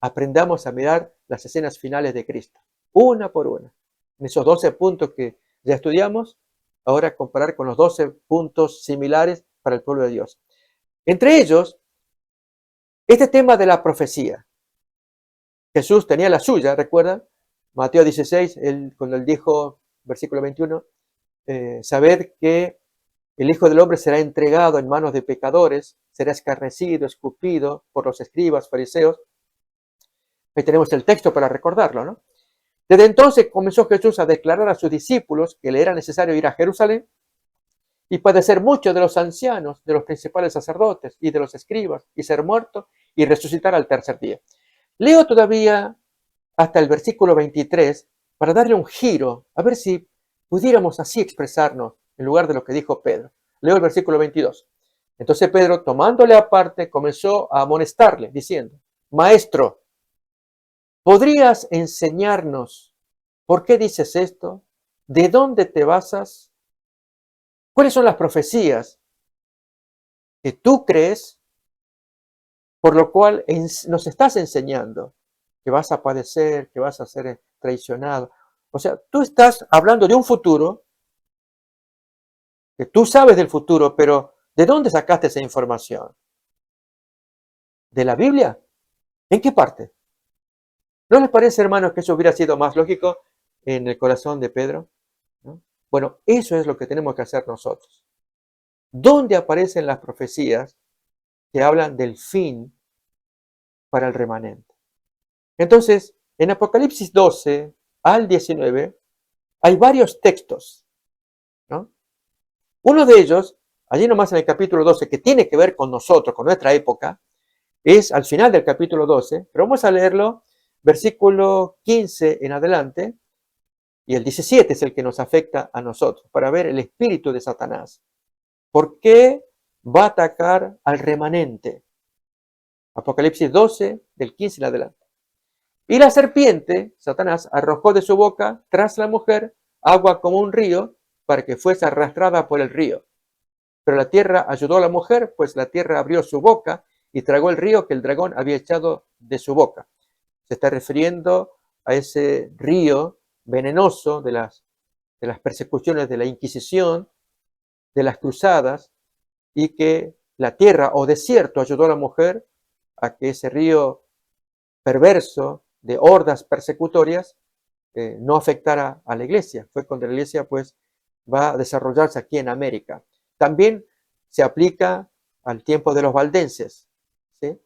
aprendamos a mirar las escenas finales de Cristo, una por una. En esos 12 puntos que ya estudiamos, ahora comparar con los 12 puntos similares para el pueblo de Dios. Entre ellos, este tema de la profecía. Jesús tenía la suya, ¿recuerdan? Mateo 16, cuando él dijo, versículo 21, sabed que el Hijo del Hombre será entregado en manos de pecadores, será escarnecido, escupido por los escribas, fariseos. Ahí tenemos el texto para recordarlo, ¿no? Desde entonces comenzó Jesús a declarar a sus discípulos que le era necesario ir a Jerusalén y padecer mucho de los ancianos, de los principales sacerdotes y de los escribas, y ser muerto y resucitar al tercer día. Leo todavía hasta el versículo 23 para darle un giro, a ver si pudiéramos así expresarnos en lugar de lo que dijo Pedro. Leo el versículo 22. Entonces Pedro, tomándole aparte, comenzó a amonestarle, diciendo, Maestro, ¿podrías enseñarnos por qué dices esto? ¿De dónde te basas? ¿Cuáles son las profecías que tú crees, por lo cual nos estás enseñando que vas a padecer, que vas a ser traicionado? O sea, tú estás hablando de un futuro, que tú sabes del futuro, pero ¿de dónde sacaste esa información? ¿De la Biblia? ¿En qué parte? ¿No les parece, hermanos, que eso hubiera sido más lógico en el corazón de Pedro? ¿No? Bueno, eso es lo que tenemos que hacer nosotros. ¿Dónde aparecen las profecías que hablan del fin para el remanente? Entonces, en Apocalipsis 12 al 19 hay varios textos, ¿no? Uno de ellos, allí nomás en el capítulo 12, que tiene que ver con nosotros, con nuestra época, es al final del capítulo 12, pero vamos a leerlo, versículo 15 en adelante, y el 17 es el que nos afecta a nosotros, para ver el espíritu de Satanás. ¿Por qué va a atacar al remanente? Apocalipsis 12, del 15 en adelante. Y la serpiente, Satanás, arrojó de su boca tras la mujer agua como un río para que fuese arrastrada por el río. Pero la tierra ayudó a la mujer, pues la tierra abrió su boca y tragó el río que el dragón había echado de su boca. Se está refiriendo a ese río venenoso de las persecuciones de la Inquisición, de las cruzadas, y que la tierra o desierto ayudó a la mujer a que ese río perverso de hordas persecutorias no afectara a la iglesia. Fue cuando la iglesia pues va a desarrollarse aquí en América. También se aplica al tiempo de los valdenses, ¿sí?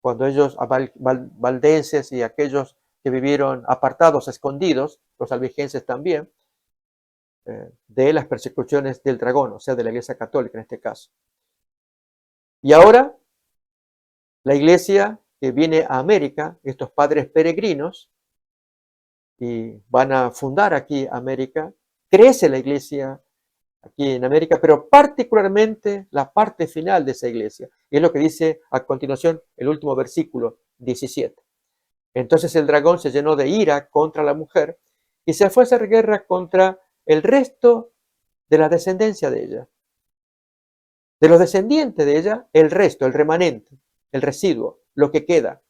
Cuando ellos, valdenses y aquellos que vivieron apartados, escondidos, los albigenses también, de las persecuciones del dragón, o sea, de la iglesia católica en este caso. Y ahora, la iglesia que viene a América, estos padres peregrinos, y van a fundar aquí América, crece la iglesia aquí en América, pero particularmente la parte final de esa iglesia. Y es lo que dice a continuación el último versículo 17. Entonces el dragón se llenó de ira contra la mujer y se fue a hacer guerra contra el resto de la descendencia de ella. De los descendientes de ella, el resto, el remanente, el residuo, lo que queda.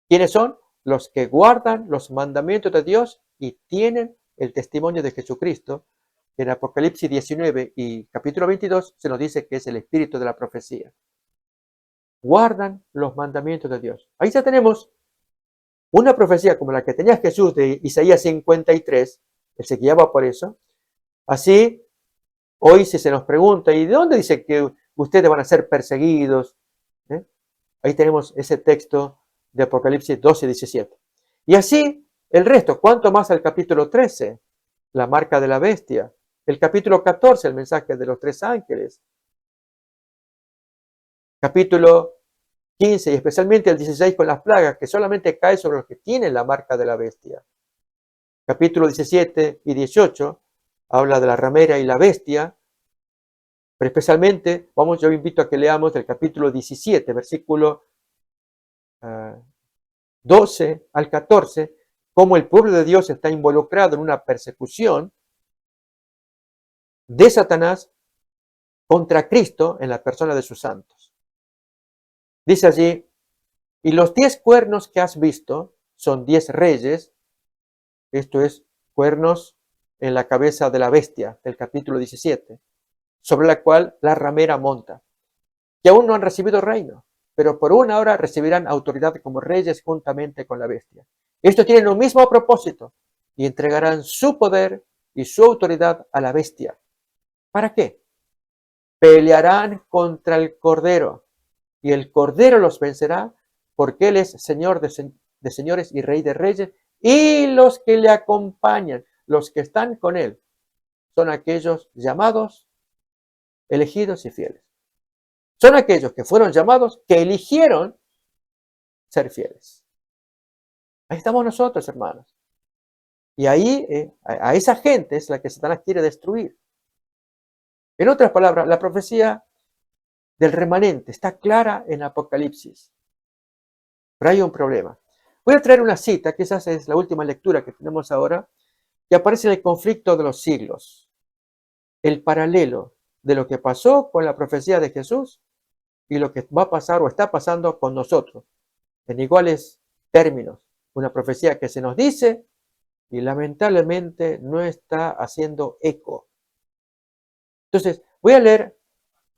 ¿Quiénes son? Los que guardan los mandamientos de Dios y tienen el testimonio de Jesucristo. En Apocalipsis 19 y capítulo 22 se nos dice que es el espíritu de la profecía. Guardan los mandamientos de Dios. Ahí ya tenemos una profecía como la que tenía Jesús de Isaías 53, él se guiaba por eso. Así, hoy si se nos pregunta, ¿y de dónde dice que ustedes van a ser perseguidos? Ahí tenemos ese texto de Apocalipsis 12 y 17. Y así, el resto, ¿cuánto más al capítulo 13? La marca de la bestia. El capítulo 14, el mensaje de los 3 ángeles. Capítulo 15 y especialmente el 16 con las plagas, que solamente cae sobre los que tienen la marca de la bestia. Capítulo 17 y 18 habla de la ramera y la bestia, pero especialmente, yo invito a que leamos el capítulo 17, versículo 12 al 14, cómo el pueblo de Dios está involucrado en una persecución de Satanás contra Cristo en la persona de sus santos. Dice allí, y los 10 cuernos que has visto son 10 reyes, esto es, cuernos en la cabeza de la bestia del capítulo 17, sobre la cual la ramera monta, que aún no han recibido reino, pero por una hora recibirán autoridad como reyes juntamente con la bestia. Estos tienen un mismo propósito y entregarán su poder y su autoridad a la bestia. ¿Para qué? Pelearán contra el Cordero y el Cordero los vencerá porque Él es Señor de señores y Rey de reyes, y los que le acompañan, los que están con Él, son aquellos llamados, elegidos y fieles. Son aquellos que fueron llamados, que eligieron ser fieles. Ahí estamos nosotros, hermanos. Y ahí, a esa gente es la que Satanás quiere destruir. En otras palabras, la profecía del remanente está clara en Apocalipsis. Pero hay un problema. Voy a traer una cita, quizás es la última lectura que tenemos ahora, que aparece en el conflicto de los siglos. El paralelo de lo que pasó con la profecía de Jesús y lo que va a pasar o está pasando con nosotros, en iguales términos. Una profecía que se nos dice y lamentablemente no está haciendo eco. Entonces, voy a leer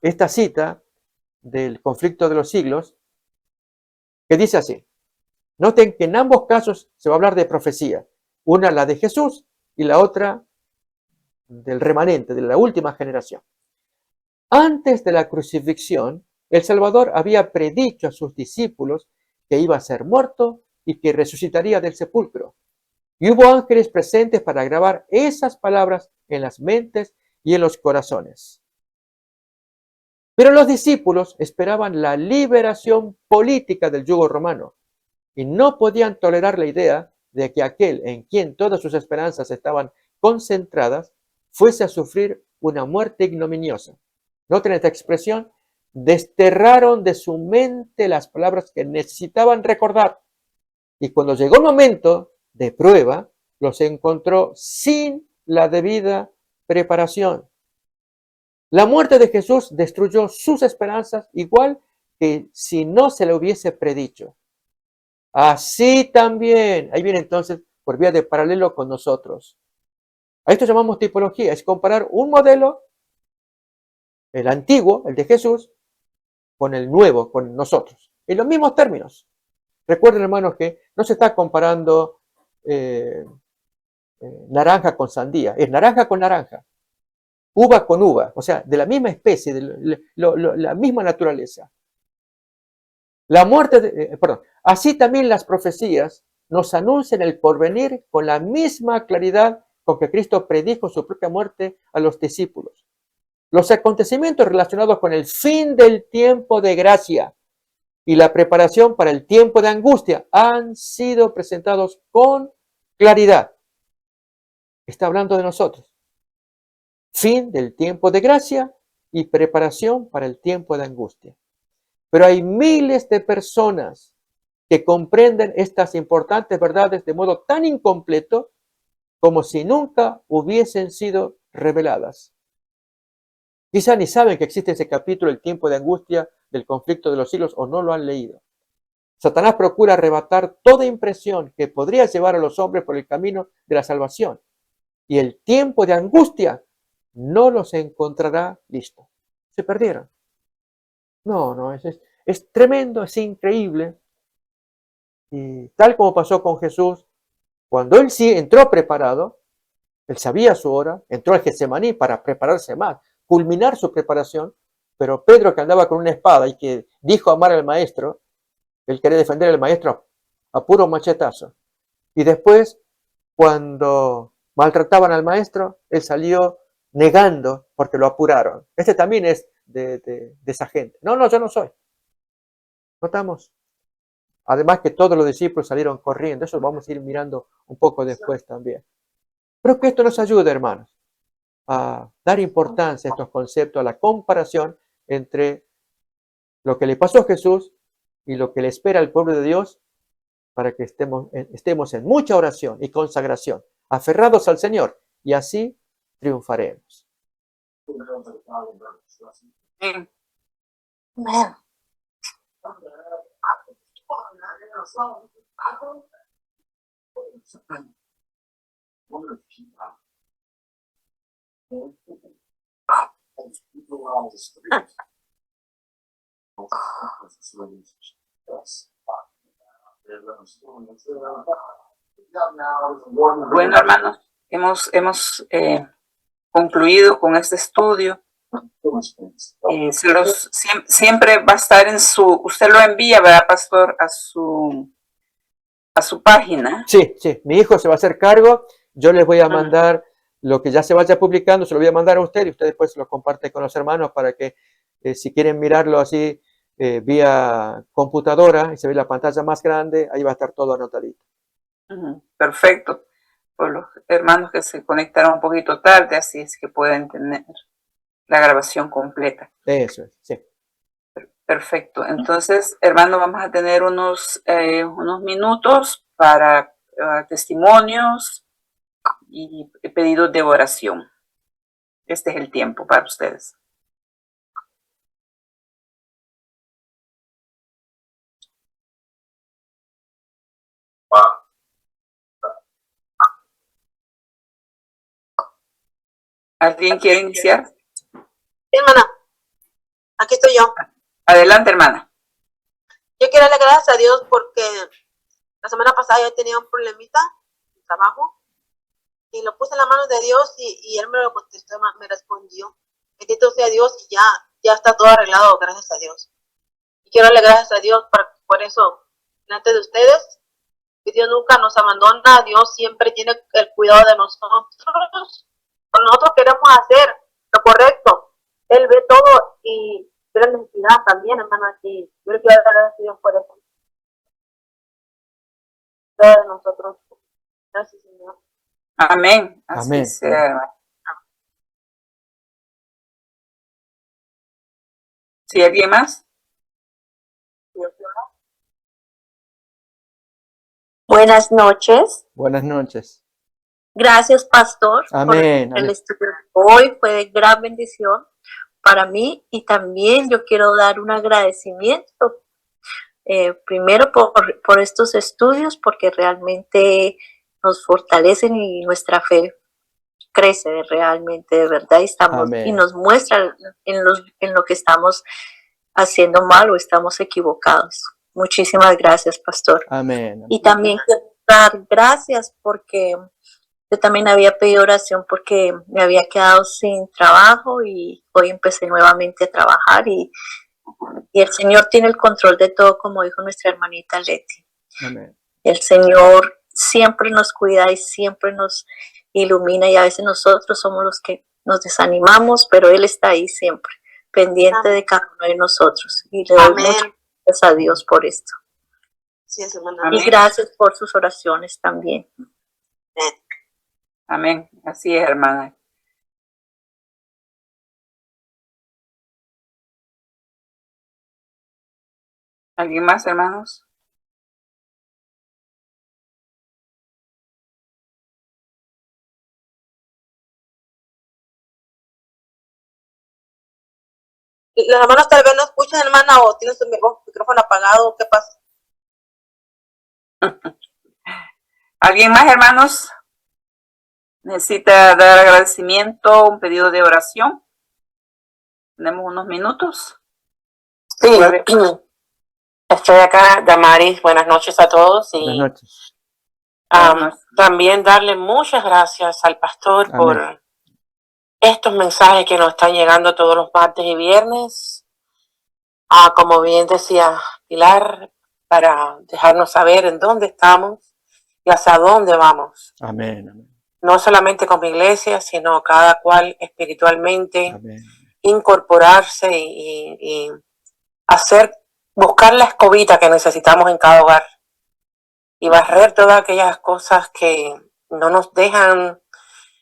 esta cita del conflicto de los siglos, que dice así. Noten que en ambos casos se va a hablar de profecía. Una la de Jesús y la otra del remanente, de la última generación. Antes de la crucifixión, el Salvador había predicho a sus discípulos que iba a ser muerto y que resucitaría del sepulcro. Y hubo ángeles presentes para grabar esas palabras en las mentes y en los corazones. Pero los discípulos esperaban la liberación política del yugo romano y no podían tolerar la idea de que aquel en quien todas sus esperanzas estaban concentradas fuese a sufrir una muerte ignominiosa. Noten esta expresión, desterraron de su mente las palabras que necesitaban recordar. Y cuando llegó el momento de prueba, los encontró sin la debida preparación. La muerte de Jesús destruyó sus esperanzas igual que si no se le hubiese predicho. Así también, ahí viene entonces por vía de paralelo con nosotros. A esto llamamos tipología, es comparar un modelo, el antiguo, el de Jesús, con el nuevo, con nosotros, en los mismos términos. Recuerden, hermanos, que no se está comparando naranja con sandía, es naranja con naranja, uva con uva, o sea, de la misma especie, de la misma naturaleza. La muerte, así también las profecías nos anuncian el porvenir con la misma claridad con que Cristo predijo su propia muerte a los discípulos. Los acontecimientos relacionados con el fin del tiempo de gracia y la preparación para el tiempo de angustia han sido presentados con claridad. Está hablando de nosotros. Fin del tiempo de gracia y preparación para el tiempo de angustia. Pero hay miles de personas que comprenden estas importantes verdades de modo tan incompleto como si nunca hubiesen sido reveladas. Quizá ni saben que existe ese capítulo, el tiempo de angustia del conflicto de los siglos, o no lo han leído. Satanás procura arrebatar toda impresión que podría llevar a los hombres por el camino de la salvación. Y el tiempo de angustia no los encontrará listos. Se perdieron. No, es tremendo, es increíble. Y tal como pasó con Jesús, cuando él sí entró preparado, él sabía su hora, entró al Getsemaní para prepararse más, culminar su preparación, pero Pedro, que andaba con una espada y que dijo amar al maestro, él quería defender al maestro a puro machetazo. Y después, cuando maltrataban al maestro, él salió negando porque lo apuraron. Este también es de esa gente. No, yo no soy. ¿Notamos? Además que todos los discípulos salieron corriendo. Eso lo vamos a ir mirando un poco después también. Pero que esto nos ayude, hermanos, a dar importancia a estos conceptos, a la comparación entre lo que le pasó a Jesús y lo que le espera al pueblo de Dios, para que estemos en mucha oración y consagración, aferrados al Señor, y así triunfaremos. Amén. Amén. Bueno, hermanos, hemos concluido con este estudio. Siempre va a estar usted lo envía, ¿verdad, pastor? A su página. Sí, mi hijo se va a hacer cargo. Yo les voy a mandar lo que ya se vaya publicando, se lo voy a mandar a usted y usted después lo comparte con los hermanos para que si quieren mirarlo así vía computadora y se ve la pantalla más grande, ahí va a estar todo anotadito. Perfecto. Por los hermanos que se conectaron un poquito tarde, así es que pueden tener la grabación completa. Eso es, sí. Perfecto. Entonces, hermano, vamos a tener unos minutos para testimonios y pedidos de oración. Este es el tiempo para ustedes. ¿Alguien quiere iniciar? Sí, hermana, aquí estoy yo. Adelante, hermana. Yo quiero darle gracias a Dios porque la semana pasada yo tenía un problemita de trabajo y lo puse en las manos de Dios y Él me lo contestó, me respondió. Bendito sea Dios y ya está todo arreglado, gracias a Dios. Y quiero darle gracias a Dios por eso, delante de ustedes, que Dios nunca nos abandona, Dios siempre tiene el cuidado de nosotros. Cuando nosotros queremos hacer lo correcto, Él ve todo y ve la necesidad también, hermano, aquí. Yo le quiero dar gracias a Dios por eso. Gracias a nosotros. Gracias, Señor. Amén. Así Amén. sea, hermano. ¿Sí, alguien más? Buenas noches. Buenas noches. Gracias, pastor, Amén. por el estudio de hoy. Fue de gran bendición para mí y también yo quiero dar un agradecimiento primero por estos estudios porque realmente nos fortalecen y nuestra fe crece realmente, de verdad, y nos muestra en lo que estamos haciendo mal o estamos equivocados. Muchísimas gracias, pastor. Amén. Y también quiero dar gracias porque yo también había pedido oración porque me había quedado sin trabajo y hoy empecé nuevamente a trabajar y el Señor tiene el control de todo, como dijo nuestra hermanita Leti. Amén. El Señor siempre nos cuida y siempre nos ilumina y a veces nosotros somos los que nos desanimamos, pero Él está ahí siempre, pendiente de cada uno de nosotros. Y le doy muchas gracias a Dios por esto. Sí, hermana. Y gracias por sus oraciones también. Amén. Así es, hermana. ¿Alguien más, hermanos? Los hermanos tal vez no escuchan, hermana, o tienen su micrófono apagado, ¿qué pasa? ¿Alguien más, hermanos? ¿Necesita dar agradecimiento, un pedido de oración? Tenemos unos minutos. Sí, estoy acá, Damaris. Buenas noches a todos. Buenas Y noches. también darle muchas gracias al pastor Amén. por estos mensajes que nos están llegando todos los martes y viernes. Como bien decía Pilar, para dejarnos saber en dónde estamos y hacia dónde vamos. Amén. Amén. No solamente como iglesia, sino cada cual espiritualmente, Amén. incorporarse y buscar la escobita que necesitamos en cada hogar y barrer todas aquellas cosas que no nos dejan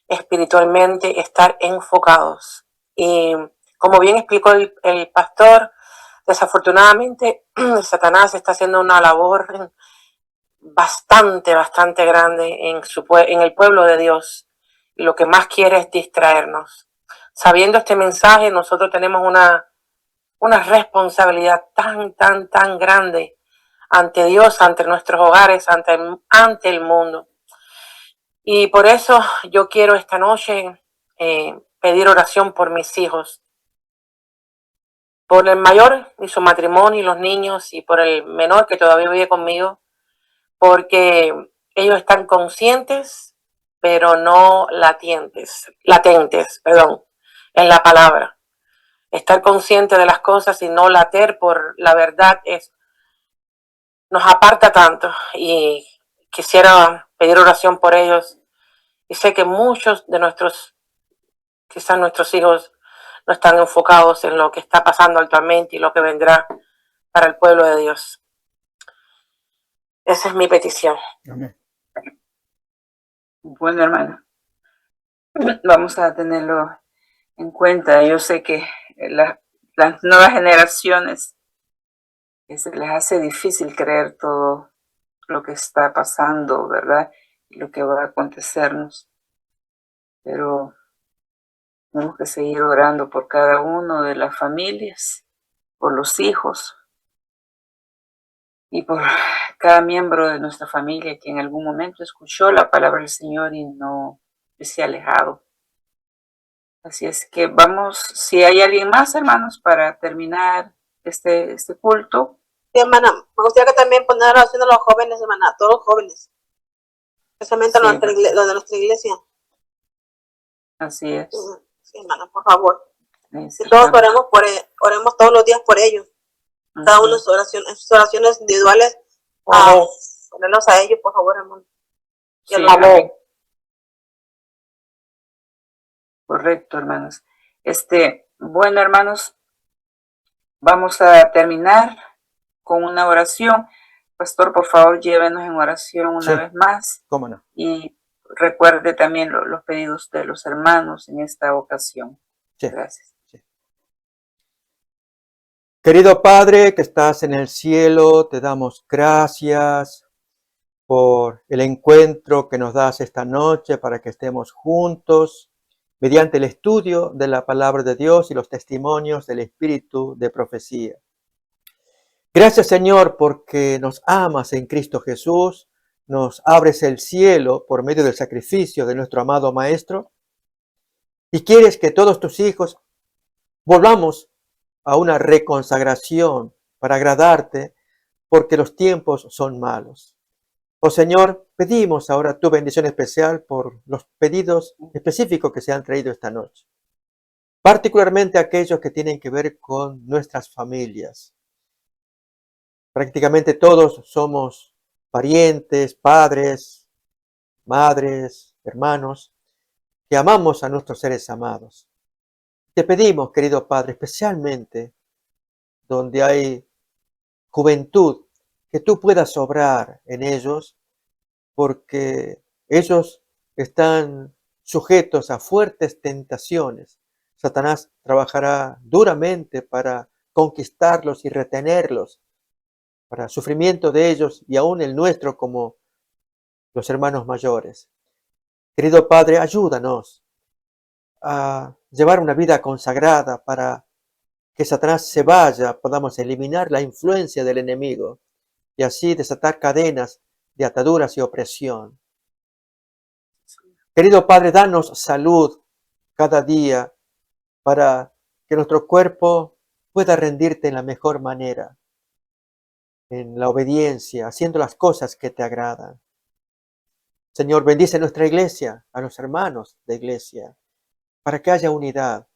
espiritualmente estar enfocados. Y como bien explicó el pastor, desafortunadamente Satanás está haciendo una labor bastante grande en el pueblo de Dios, y lo que más quiere es distraernos. Sabiendo este mensaje, nosotros tenemos una responsabilidad tan grande ante Dios, ante nuestros hogares, ante el mundo. Y por eso yo quiero esta noche pedir oración por mis hijos, por el mayor y su matrimonio y los niños, y por el menor que todavía vive conmigo, porque ellos están conscientes, pero no latentes, en la palabra. Estar consciente de las cosas y no later por la verdad nos aparta tanto, y quisiera pedir oración por ellos. Y sé que muchos de quizás nuestros hijos no están enfocados en lo que está pasando actualmente y lo que vendrá para el pueblo de Dios. Esa es mi petición. Amén. Bueno, hermana, vamos a tenerlo en cuenta. Yo sé que las nuevas generaciones se les hace difícil creer todo lo que está pasando, ¿verdad? Y lo que va a acontecernos. Pero tenemos que seguir orando por cada uno de las familias, por los hijos y por cada miembro de nuestra familia que en algún momento escuchó la palabra del Señor y no se ha alejado. Así es que vamos, si hay alguien más, hermanos, para terminar este culto. Sí, hermana, me gustaría que también poner oración a los jóvenes, hermana, a todos los jóvenes, especialmente Sí, los de nuestra iglesia. así es. Sí, hermana, por favor. Si Necesitamos. todos oremos todos los días por ellos. Cada uno sus oraciones individuales, ponerlos a ellos, por favor, hermano. Sí, amén. Correcto, hermanos. Bueno, hermanos, vamos a terminar con una oración. Pastor, por favor, llévenos en oración una vez más. ¿Cómo no? Y recuerde también los pedidos de los hermanos en esta ocasión. Sí. Gracias. Sí. Querido Padre que estás en el cielo, te damos gracias por el encuentro que nos das esta noche para que estemos juntos mediante el estudio de la palabra de Dios y los testimonios del Espíritu de profecía. Gracias, Señor, porque nos amas en Cristo Jesús, nos abres el cielo por medio del sacrificio de nuestro amado Maestro, y quieres que todos tus hijos volvamos a una reconsagración para agradarte, porque los tiempos son malos. Oh Señor, pedimos ahora tu bendición especial por los pedidos específicos que se han traído esta noche, particularmente aquellos que tienen que ver con nuestras familias. Prácticamente todos somos parientes, padres, madres, hermanos, que amamos a nuestros seres amados. Te pedimos, querido Padre, especialmente donde hay juventud, que tú puedas obrar en ellos, porque ellos están sujetos a fuertes tentaciones. Satanás trabajará duramente para conquistarlos y retenerlos, para sufrimiento de ellos y aún el nuestro como los hermanos mayores. Querido Padre, ayúdanos a llevar una vida consagrada para que Satanás se vaya, podamos eliminar la influencia del enemigo y así desatar cadenas de ataduras y opresión. Querido Padre, danos salud cada día para que nuestro cuerpo pueda rendirte en la mejor manera, en la obediencia, haciendo las cosas que te agradan. Señor, bendice nuestra iglesia, a los hermanos de iglesia, para que haya unidad,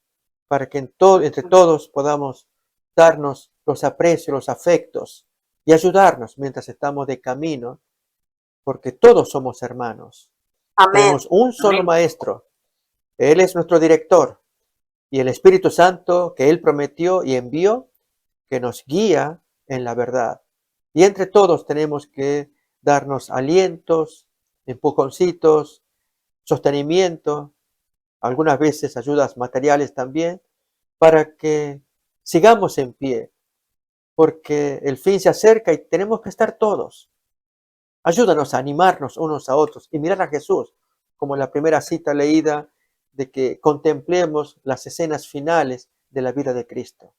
para que entre todos podamos darnos los aprecios, los afectos y ayudarnos mientras estamos de camino, porque todos somos hermanos. Amén. Tenemos un solo Amén. Maestro. Él es nuestro director y el Espíritu Santo que Él prometió y envió, que nos guía en la verdad. Y entre todos tenemos que darnos alientos, empujoncitos, sostenimiento, algunas veces ayudas materiales también, para que sigamos en pie, porque el fin se acerca y tenemos que estar todos. Ayúdanos a animarnos unos a otros y mirar a Jesús, como la primera cita leída de que contemplemos las escenas finales de la vida de Cristo.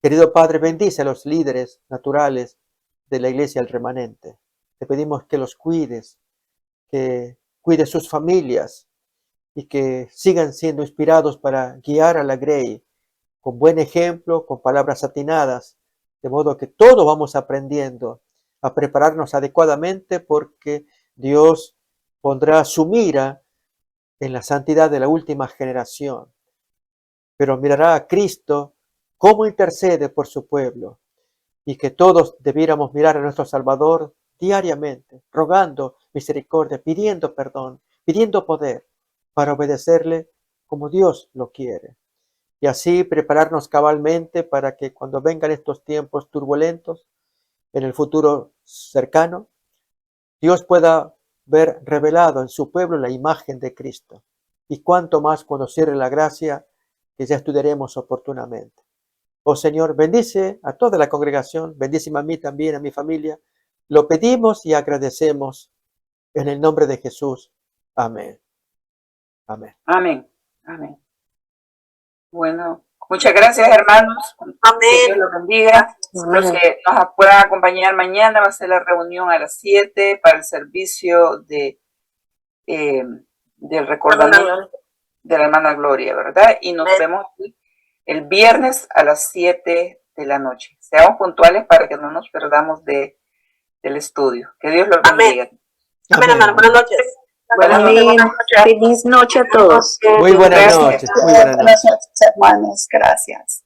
Querido Padre, bendice a los líderes naturales de la Iglesia El Remanente. Te pedimos que los cuides, que cuides sus familias y que sigan siendo inspirados para guiar a la Grey con buen ejemplo, con palabras atinadas, de modo que todos vamos aprendiendo a prepararnos adecuadamente porque Dios pondrá su mira en la santidad de la última generación, pero mirará a Cristo cómo intercede por su pueblo y que todos debiéramos mirar a nuestro Salvador diariamente, rogando misericordia, pidiendo perdón, pidiendo poder para obedecerle como Dios lo quiere. Y así prepararnos cabalmente para que cuando vengan estos tiempos turbulentos, en el futuro cercano, Dios pueda ver revelado en su pueblo la imagen de Cristo. Y cuanto más cuando cierre la gracia que ya estudiaremos oportunamente. Oh Señor, bendice a toda la congregación, bendíceme a mí también, a mi familia. Lo pedimos y agradecemos en el nombre de Jesús. Amén. Amén. Amén. Amén. Bueno, muchas gracias, hermanos. Que Dios Amén. los bendiga. Los que nos puedan acompañar mañana va a ser la reunión a las 7 para el servicio del recordamiento de la hermana Gloria, ¿verdad? Y nos vemos el viernes a las 7 de la noche. Seamos puntuales para que no nos perdamos del estudio. Que Dios los bendiga. Amén, hermano. Buenas noches. Amén. Feliz noche a todos. Muy buenas Gracias. noches. Muy buenas noches. Buenas noches, hermanos. Gracias.